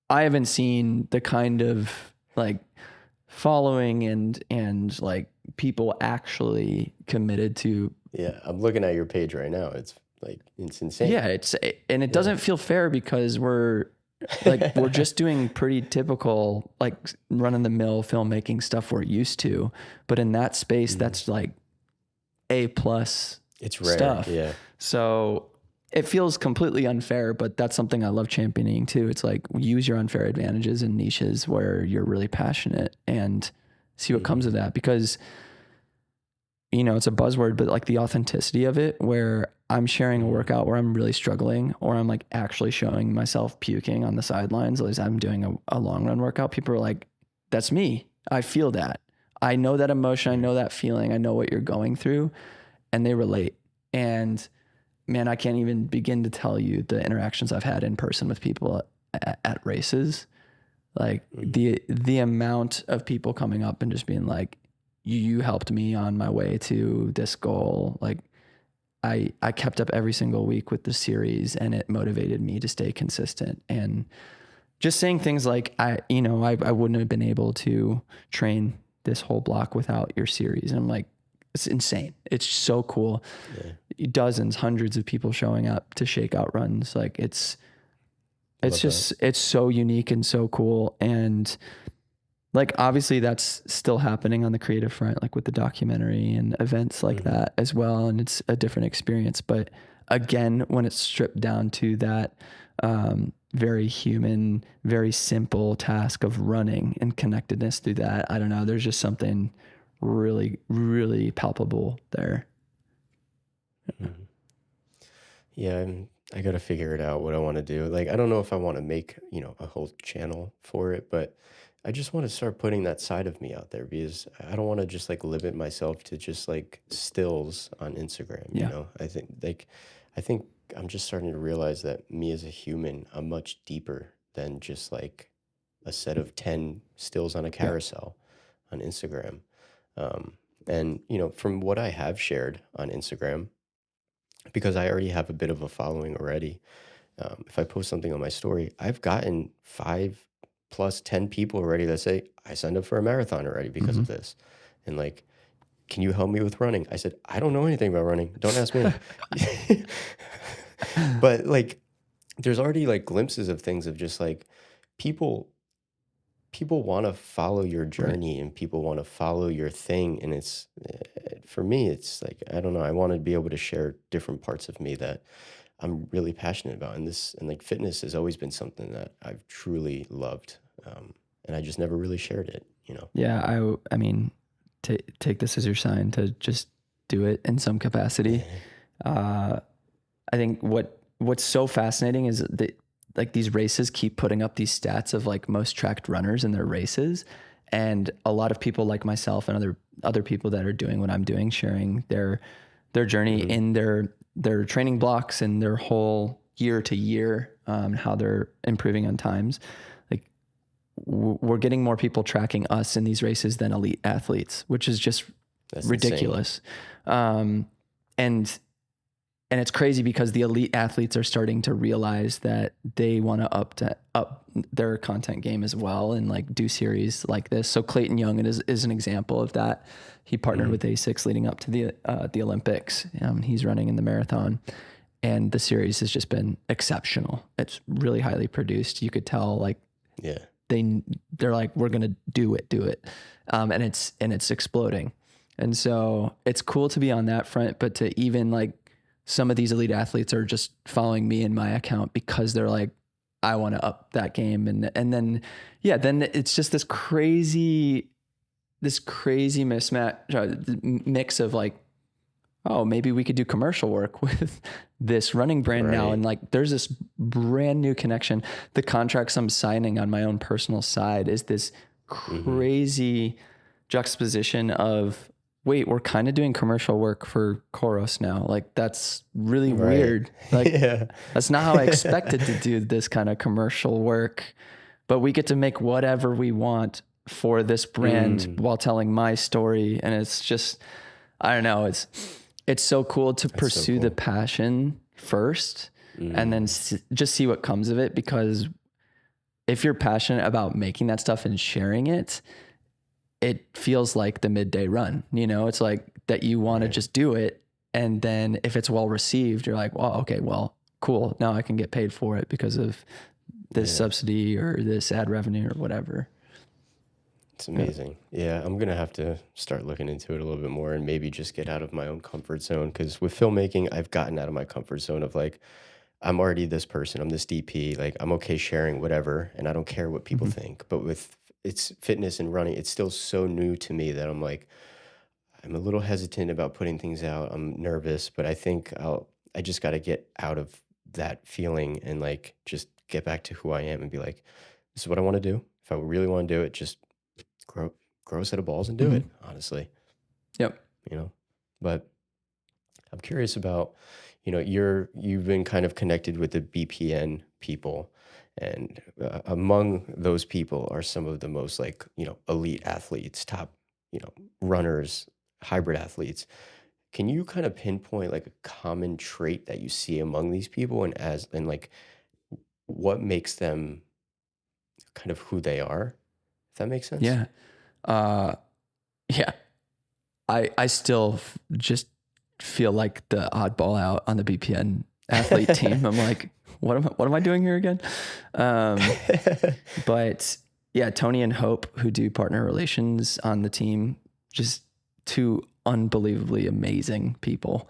I haven't seen the kind of like following and like people actually committed to.
Yeah. I'm looking at your page right now. It's insane.
Yeah, and it
Yeah.
doesn't feel fair because we're just doing pretty typical like run of the mill filmmaking stuff we're used to, but in that space
Mhm.
that's like A plus
It's rare.
stuff.
Yeah.
So it feels completely unfair, but that's something I love championing too. It's like use your unfair advantages in niches where you're really passionate and see what comes
Mhm.
of that, because it's a buzzword, but like the authenticity of it, where I'm sharing a
Mhm.
workout where I'm really struggling, or I'm like actually showing myself puking on the sidelines as I'm doing a long run workout. People are like, that's me. I feel that. I know that emotion. I
Right.
know that feeling. I know what you're going through, and they relate. And man, I can't even begin to tell you the interactions I've had in person with people at races. Like
Mhm.
the amount of people coming up and just being like, you helped me on my way to this goal. Like I kept up every single week with the series, and it motivated me to stay consistent. And just saying things like I wouldn't have been able to train this whole block without your series. And I'm like, it's insane. It's so cool.
Yeah.
Dozens, hundreds of people showing up to shakeout runs. Like it's
Love that.
just it's so unique and so cool. And like obviously that's still happening on the creative front, like with the documentary and events like
Mhm.
that as well. And it's a different experience. But again, when it's stripped down to that, very human, very simple task of running and connectedness through that. I don't know. There's just something really, really palpable there.
Mhm. Yeah, I got to figure it out what I want to do. Like, I don't know if I want to make, a whole channel for it, but I just want to start putting that side of me out there because I don't want to just like limit myself to just like stills on Instagram,
Yeah.
I think I'm just starting to realize that me as a human, I'm much deeper than just like a set of 10 stills on a
Yeah.
carousel on Instagram. Um, and from what I have shared on Instagram, because I already have a bit of a following already. If I post something on my story, I've gotten 5 plus 10 people already that say, I signed up for a marathon already because
Mm-hmm.
of this. And like, can you help me with running? I said, I don't know anything about running. Don't ask me. But like, there's already like glimpses of things of just like people people want to follow your
Right.
journey and people want to follow your thing, and it's for me it's like I don't know, I want to be able to share different parts of me that I'm really passionate about, and like fitness has always been something that I've truly loved, and I just never really shared it.
Yeah. I mean, take this as your sign to just do it in some capacity.
Yeah.
Uh, I think what's so fascinating is that like these races keep putting up these stats of like most tracked runners in their races. And a lot of people like myself and other people that are doing what I'm doing, sharing their journey
Hmm.
in their training blocks and their whole year to year, how they're improving on times. Like we're getting more people tracking us in these races than elite athletes, which is just
That's insane.
ridiculous. And and it's crazy because the elite athletes are starting to realize that they want to up their content game as well and like do series like this. So Clayton Young is an example of that. He partnered
Hmm.
with ASICS leading up to the Olympics. He's running in the marathon, and the series has just been exceptional. It's really highly produced. You could tell like
Yeah.
they're like, we're gonna do it, and it's exploding. And so it's cool to be on that front, but to even like some of these elite athletes are just following me in my account because they're like, I want to up that game, and then yeah, then it's just this crazy mismatch mix of like, oh, maybe we could do commercial work with this running brand now.
Right.
And like, there's this brand new connection. The contracts I'm signing on my own personal side is this
Hmm.
crazy juxtaposition of, wait, we're kind of doing commercial work for Koros now. Like, that's really
Right.
weird. Like,
Yeah.
that's not how I expected to do this kind of commercial work, but we get to make whatever we want for this brand
Mm,
while telling my story. And it's just, I don't know. It's so cool to
that's so
pursue the
cool.
passion first and then
Mm,
just see what comes of it. Because if you're passionate about making that stuff and sharing it, it feels like the midday run, it's like that you want to
right.
just do it. And then if it's well received, you're like, well, okay, well, cool. Now I can get paid for it because of this
Yeah.
subsidy or this ad revenue or whatever.
It's
Yeah.
amazing. Yeah, I'm gonna have to start looking into it a little bit more and maybe just get out of my own comfort zone. Because with filmmaking, I've gotten out of my comfort zone of like, I'm already this person, I'm this DP, like I'm okay sharing whatever, and I don't care what people
Mm-hmm.
think. But with it's fitness and running, it's still so new to me that I'm like, I'm a little hesitant about putting things out. I'm nervous, but I think I just gotta get out of that feeling and like just get back to who I am and be like, this is what I want to do. If I really want to do it, just grow grow a set of balls and do
Mm-hmm.
it, honestly,
Yep.
you know? But I'm curious about, you've been kind of connected with the BPN people, and among those people are some of the most like, elite athletes, top, runners, hybrid athletes. Can you kind of pinpoint like a common trait that you see among these people and like what makes them kind of who they are? If that makes sense?
Yeah. Uh, yeah. I still just feel like the oddball out on the BPN athlete team. I'm like, what am I doing here again? Um, but yeah, Tony and Hope, who do partner relations on the team, just two unbelievably amazing people.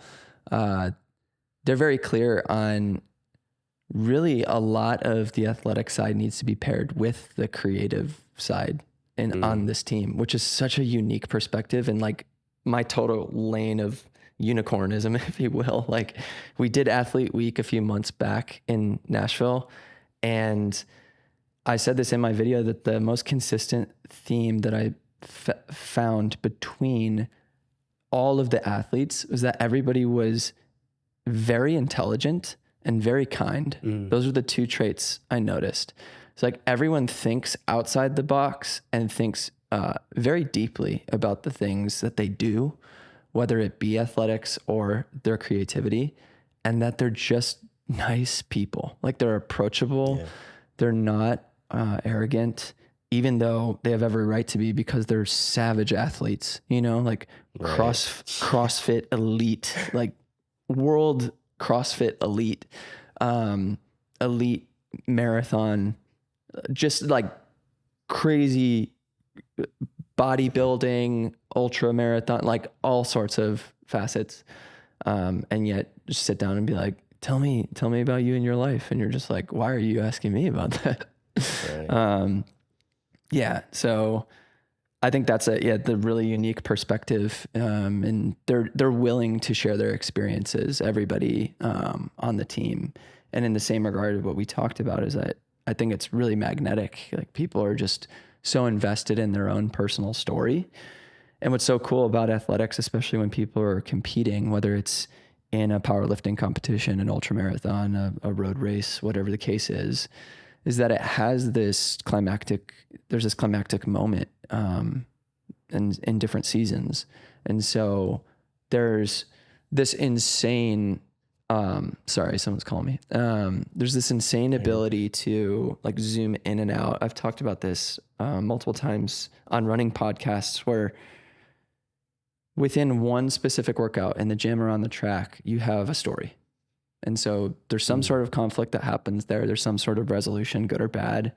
Uh, they're very clear on really a lot of the athletic side needs to be paired with the creative side and on
Mm,
this team, which is such a unique perspective and like my total lane of unicornism, if you will. Like we did athlete week a few months back in Nashville, and I said this in my video that the most consistent theme that I found between all of the athletes was that everybody was very intelligent and very kind.
mm,
Those are the two traits I noticed. It's like everyone thinks outside the box and thinks very deeply about the things that they do, whether it be athletics or their creativity, and that they're just nice people. Like they're approachable.
yeah.
They're not arrogant, even though they have every right to be because they're savage athletes, you know, like
Right.
CrossFit elite, like world CrossFit elite, elite marathon, just like crazy bodybuilding, ultra marathon, like all sorts of facets. And yet just sit down and be like, tell me about you and your life. And you're just like, why are you asking me about that?
Right.
Yeah. So I think that's the really unique perspective. And they're willing to share their experiences, everybody, on the team. And in the same regard, what we talked about is that I think it's really magnetic. Like people are just so invested in their own personal story. And what's so cool about athletics, especially when people are competing, whether it's in a powerlifting competition, an ultra marathon, a road race, whatever the case is that it has there's this climactic moment in different seasons. And so there's this insane, sorry, someone's calling me. There's this insane
Right.
ability to like zoom in and out. I've talked about this multiple times on running podcasts where within one specific workout in the gym or on the track, you have a story. And so there's some
Mm,
sort of conflict that happens there. There's some sort of resolution, good or bad.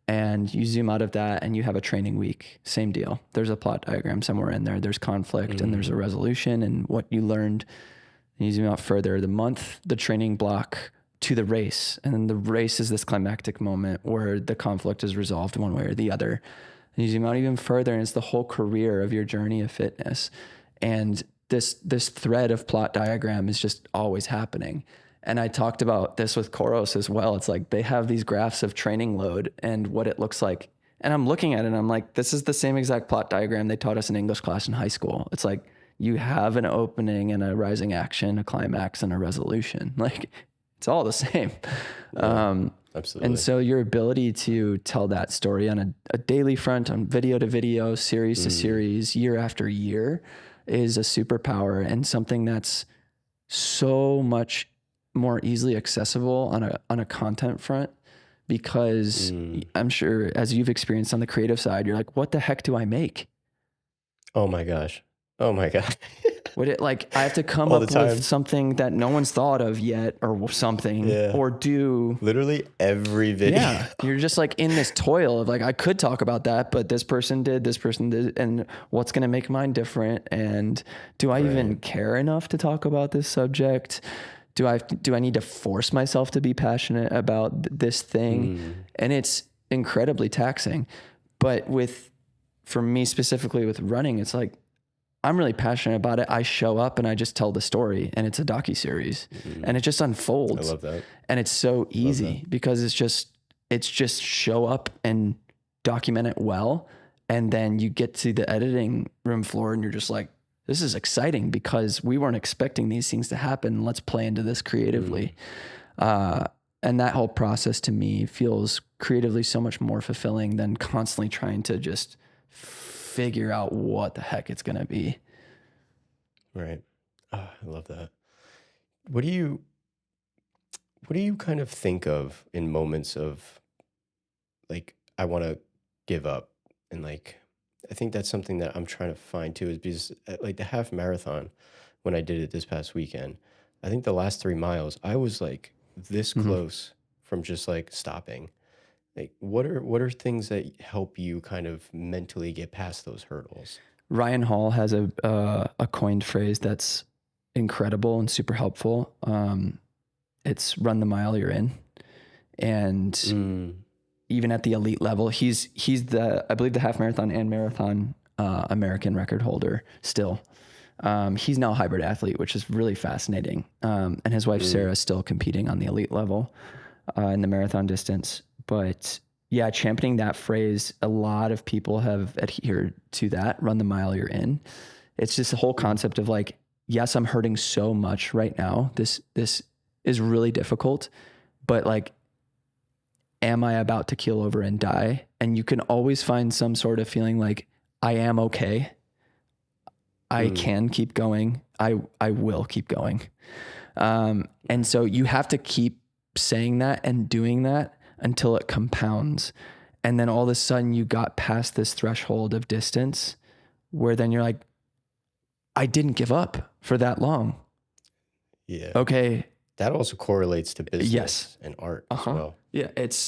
And you zoom out of that and you have a training week. Same deal. There's a plot diagram somewhere in there. There's conflict and there's
mm,
a resolution and what you learned. And you zoom out further, the month, the training block to the race. And then the race is this climactic moment where the conflict is resolved one way or the other. And you zoom out even further and it's the whole career of your journey of fitness. And this thread of plot diagram is just always happening. And I talked about this with Koros as well. It's like they have these graphs of training load and what it looks like. And I'm looking at it and I'm like, this is the same exact plot diagram they taught us in English class in high school. It's like you have an opening and a rising action, a climax and a resolution. Like it's all the same.
yeah.
And
Absolutely.
so your ability to tell that story on a daily front, on video to video, series to
Mm,
series, year after year is a superpower and something that's so much more easily accessible on a content front because
mm.
I'm sure as you've experienced on the creative side, you're like, what the heck do I make?
Oh my gosh. Oh my god.
Would it like I have to come
All the
up with
time.
something that no one's thought of yet or something
Yeah.
or do
Literally every video.
yeah, you're just like in this toil of like I could talk about that, but this person did, and what's going to make mine different? And do I
Right.
even care enough to talk about this subject? Do I need to force myself to be passionate about this thing?
Mm,
And it's incredibly taxing. But for me specifically with running, it's like I'm really passionate about it. I show up and I just tell the story, and it's a docuseries,
mm.
and it just
I
unfolds,
love that.
and it's so
Love that.
easy because it's just show up and document it well, and then you get to the editing room floor and you're just like, this is exciting because we weren't expecting these things to happen. Let's play into this
Mm,
creatively. Uh, and that whole process to me feels creatively so much more fulfilling than constantly trying to just figure out what the heck it's going to be.
right. Ah, I love that. What do you what do you kind of think of in moments of like I want to give up and like I think that's something that I'm trying to find too is because at like the half marathon when I did it this past weekend, I think the last 3 miles I was like this
Mhm.
close from just like stopping. Like what are things that help you kind of mentally get past those hurdles?
Ryan Hall has a coined phrase that's incredible and super helpful. It's run the mile you're in. And even at the elite level, he's I believe the half marathon and marathon American record holder still. He's now a hybrid athlete, which is really fascinating. And his wife, Sarah, is still competing on the elite level in the marathon distance. But yeah, championing that phrase, a lot of people have adhered to that, run the mile you're in. It's just the whole concept of like, yes, I'm hurting so much right now. This is really difficult, but like, am I about to keel over and die? And you can always find some sort of feeling like, I am okay. I can keep going. I will keep going. And so you have to keep saying that and doing that until it compounds. And then all of a sudden you got past this threshold of distance where then you're like, I didn't give up for that long.
Yeah.
Okay.
That also correlates to business
Yes.
and art as well.
Yeah. It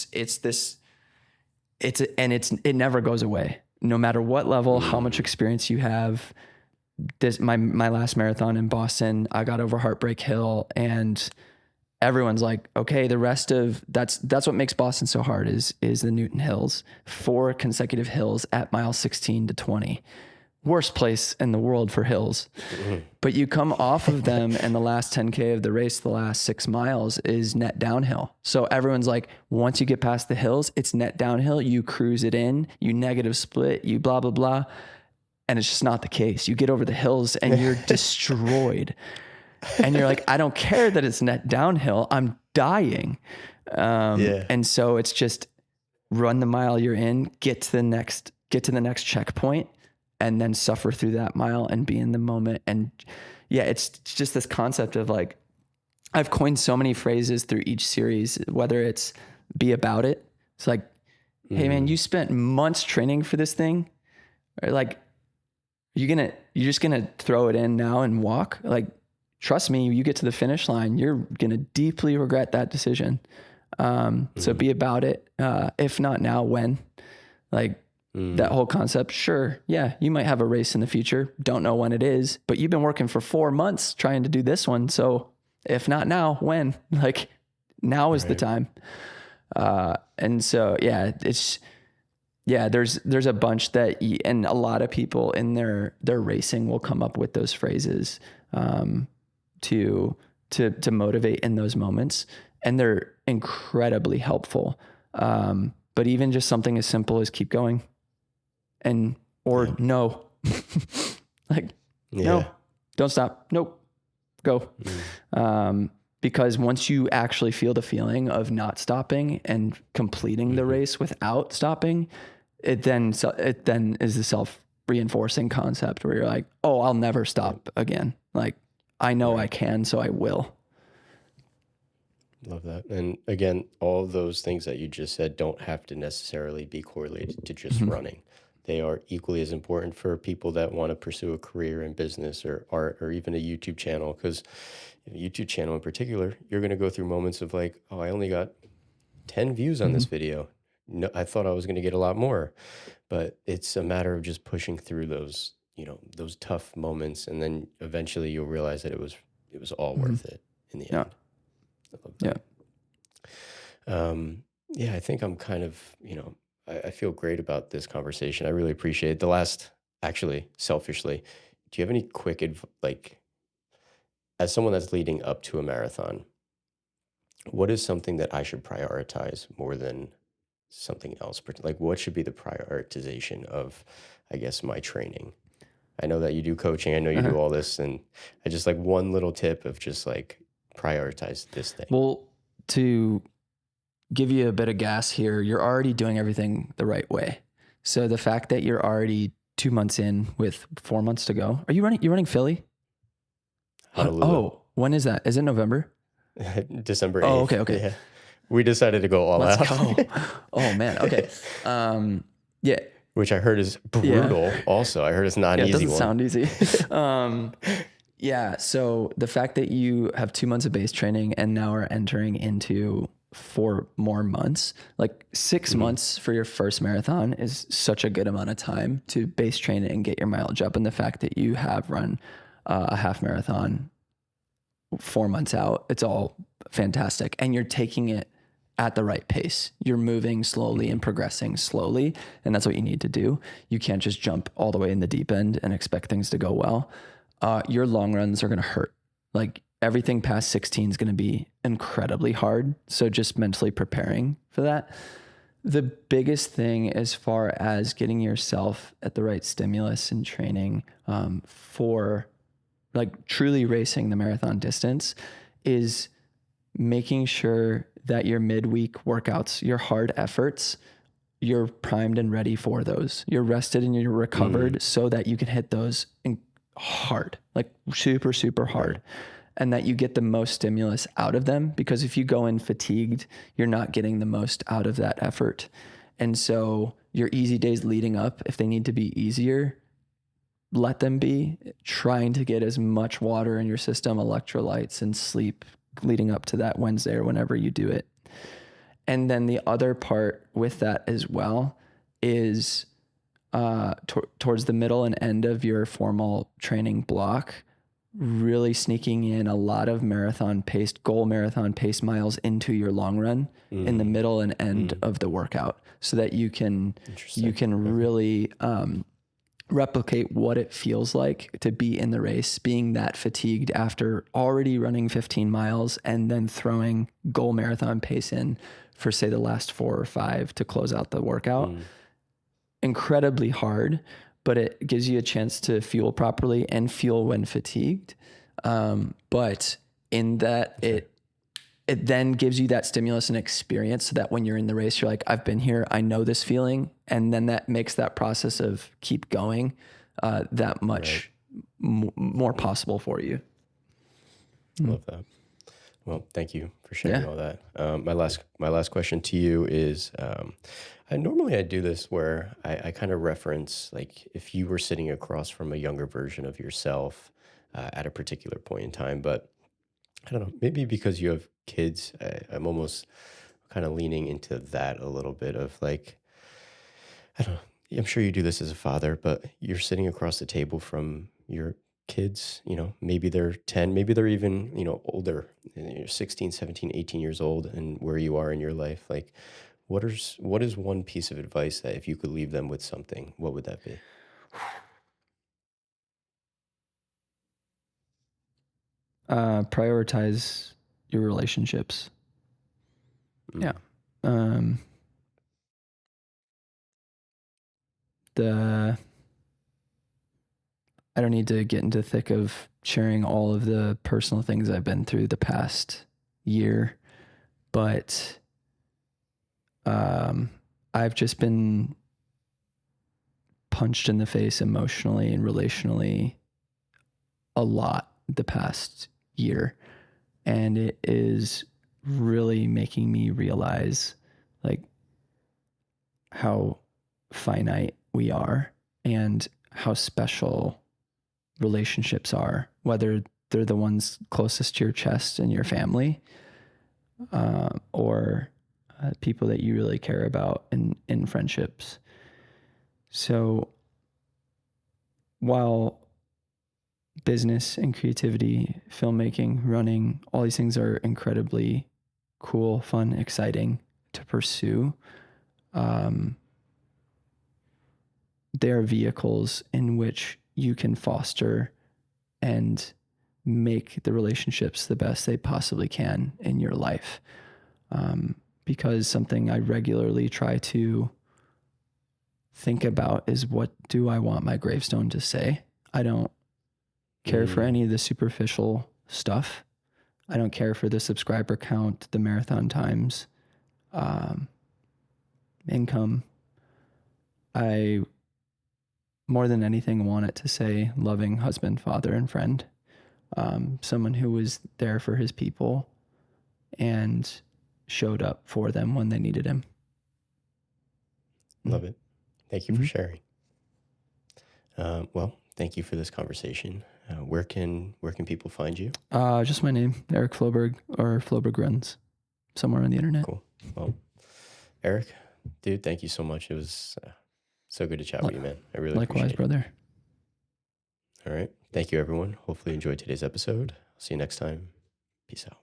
never goes away. No matter what level, how much experience you have. My last marathon in Boston, I got over Heartbreak Hill, and everyone's like, okay, the rest of that's what makes Boston so hard is the Newton Hills, 4 consecutive hills at mile 16 to 20. Worst place in the world for hills. But you come off of them and the last 10K of the race, the last 6 miles is net downhill. So everyone's like, once you get past the hills, it's net downhill. You cruise it in, you negative split, you blah, blah, blah. And it's just not the case. You get over the hills and you're destroyed. And you're like, I don't care that it's net downhill. I'm dying. And so it's just run the mile you're in, get to the next checkpoint, and then suffer through that mile and be in the moment. And yeah, it's just this concept of like, I've coined so many phrases through each series, whether it's be about it. It's like, hey man, you spent months training for this thing. Or like, you're just gonna throw it in now and walk. Like, trust me, you get to the finish line, you're gonna deeply regret that decision. So be about it. If not now, when? Like that whole concept. Sure, yeah, you might have a race in the future. Don't know when it is, but you've been working for 4 months trying to do this one. So if not now, when? Like now is the time. And so yeah, there's a bunch that, and a lot of people in their racing will come up with those phrases, to motivate in those moments. And they're incredibly helpful. But even just something as simple as keep going or no, like, no, don't stop. Nope. Go. Because once you actually feel the feeling of not stopping and completing the race without stopping, it then is the self-reinforcing concept where you're like, oh, I'll never stop again. Like, I know I can, so I will.
Love that. And again, all of those things that you just said don't have to necessarily be correlated to just running. They are equally as important for people that want to pursue a career in business or art or even a YouTube channel. Because a YouTube channel in particular, you're going to go through moments of like, oh, I only got 10 views on this video. No, I thought I was going to get a lot more, but it's a matter of just pushing through those, those tough moments. And then eventually you'll realize that it was all worth it in the end. I love that. Yeah, I think I'm kind of, I feel great about this conversation. I really appreciate it. Actually, selfishly, do you have any quick as someone that's leading up to a marathon, what is something that I should prioritize more than something else? Like, what should be the prioritization of, I guess, my training? I know that you do coaching. I know you do all this. And I just like one little tip of just like prioritize this thing.
Well, to give you a bit of gas here, you're already doing everything the right way. So the fact that you're already 2 months in with 4 months to go, you're running Philly? Oh, when is that? Is it November?
December 8th.
Oh, okay.
Yeah. We decided to go all out.
Let's go. Oh man. Okay. Yeah.
Which I heard is brutal. Also, I heard it's not an easy one.
It doesn't sound easy. Yeah. So the fact that you have 2 months of base training and now are entering into 4 more months, like 6 months for your first marathon is such a good amount of time to base train it and get your mileage up. And the fact that you have run a half marathon 4 months out, it's all fantastic. And you're taking it at the right pace. You're moving slowly and progressing slowly, and that's what you need to do. You can't just jump all the way in the deep end and expect things to go well. Your long runs are going to hurt. Like everything past 16 is going to be incredibly hard. So just mentally preparing for that. The biggest thing as far as getting yourself at the right stimulus and training for like truly racing the marathon distance is making sure that your midweek workouts, your hard efforts, you're primed and ready for those. You're rested and you're recovered so that you can hit those hard, like super, super hard. And that you get the most stimulus out of them, because if you go in fatigued, you're not getting the most out of that effort. And so your easy days leading up, if they need to be easier, let them be. Trying to get as much water in your system, electrolytes, and sleep leading up to that Wednesday or whenever you do it. And then the other part with that as well is towards the middle and end of your formal training block, really sneaking in a lot of goal marathon pace miles into your long run in the middle and end of the workout, so that you can really replicate what it feels like to be in the race, being that fatigued after already running 15 miles and then throwing goal marathon pace in for, say, the last 4 or 5 to close out the workout. Incredibly hard, but it gives you a chance to fuel properly and fuel when fatigued. But in that, it then gives you that stimulus and experience, so that when you're in the race, you're like, I've been here, I know this feeling. And then that makes that process of keep going that much more possible for you.
Love that. Well, thank you for sharing all that. My last question to you is, I do this where I kind of reference, like, if you were sitting across from a younger version of yourself at a particular point in time, but I don't know, maybe because you have kids, I'm almost kind of leaning into that a little bit of like, I don't know. I'm sure you do this as a father, but you're sitting across the table from your kids, maybe they're 10, maybe they're even, older, and you're 16, 17, 18 years old, and where you are in your life. Like, what is one piece of advice that if you could leave them with something, what would that be?
Prioritize your relationships. Yeah. I don't need to get into the thick of sharing all of the personal things I've been through the past year, but I've just been punched in the face emotionally and relationally a lot the past year. And it is really making me realize like how finite we are and how special relationships are, whether they're the ones closest to your chest and your family, or people that you really care about in friendships. So while business and creativity, filmmaking, running, all these things are incredibly cool, fun, exciting to pursue, they are vehicles in which you can foster and make the relationships the best they possibly can in your life. Because something I regularly try to think about is, what do I want my gravestone to say? I don't care for any of the superficial stuff. I don't care for the subscriber count, the marathon times, income. I, more than anything, want it to say loving husband, father, and friend. Someone who was there for his people and showed up for them when they needed him.
Love it. Thank you for sharing. Well, thank you for this conversation. Where can people find you?
Just my name, Eric Floberg, or Floberg Runs, somewhere on the internet.
Cool. Well, Eric, dude, thank you so much. It was so good to chat with you, man. I really
Likewise,
appreciate
brother.
it. All right. Thank you, everyone. Hopefully you enjoyed today's episode. I'll see you next time. Peace out.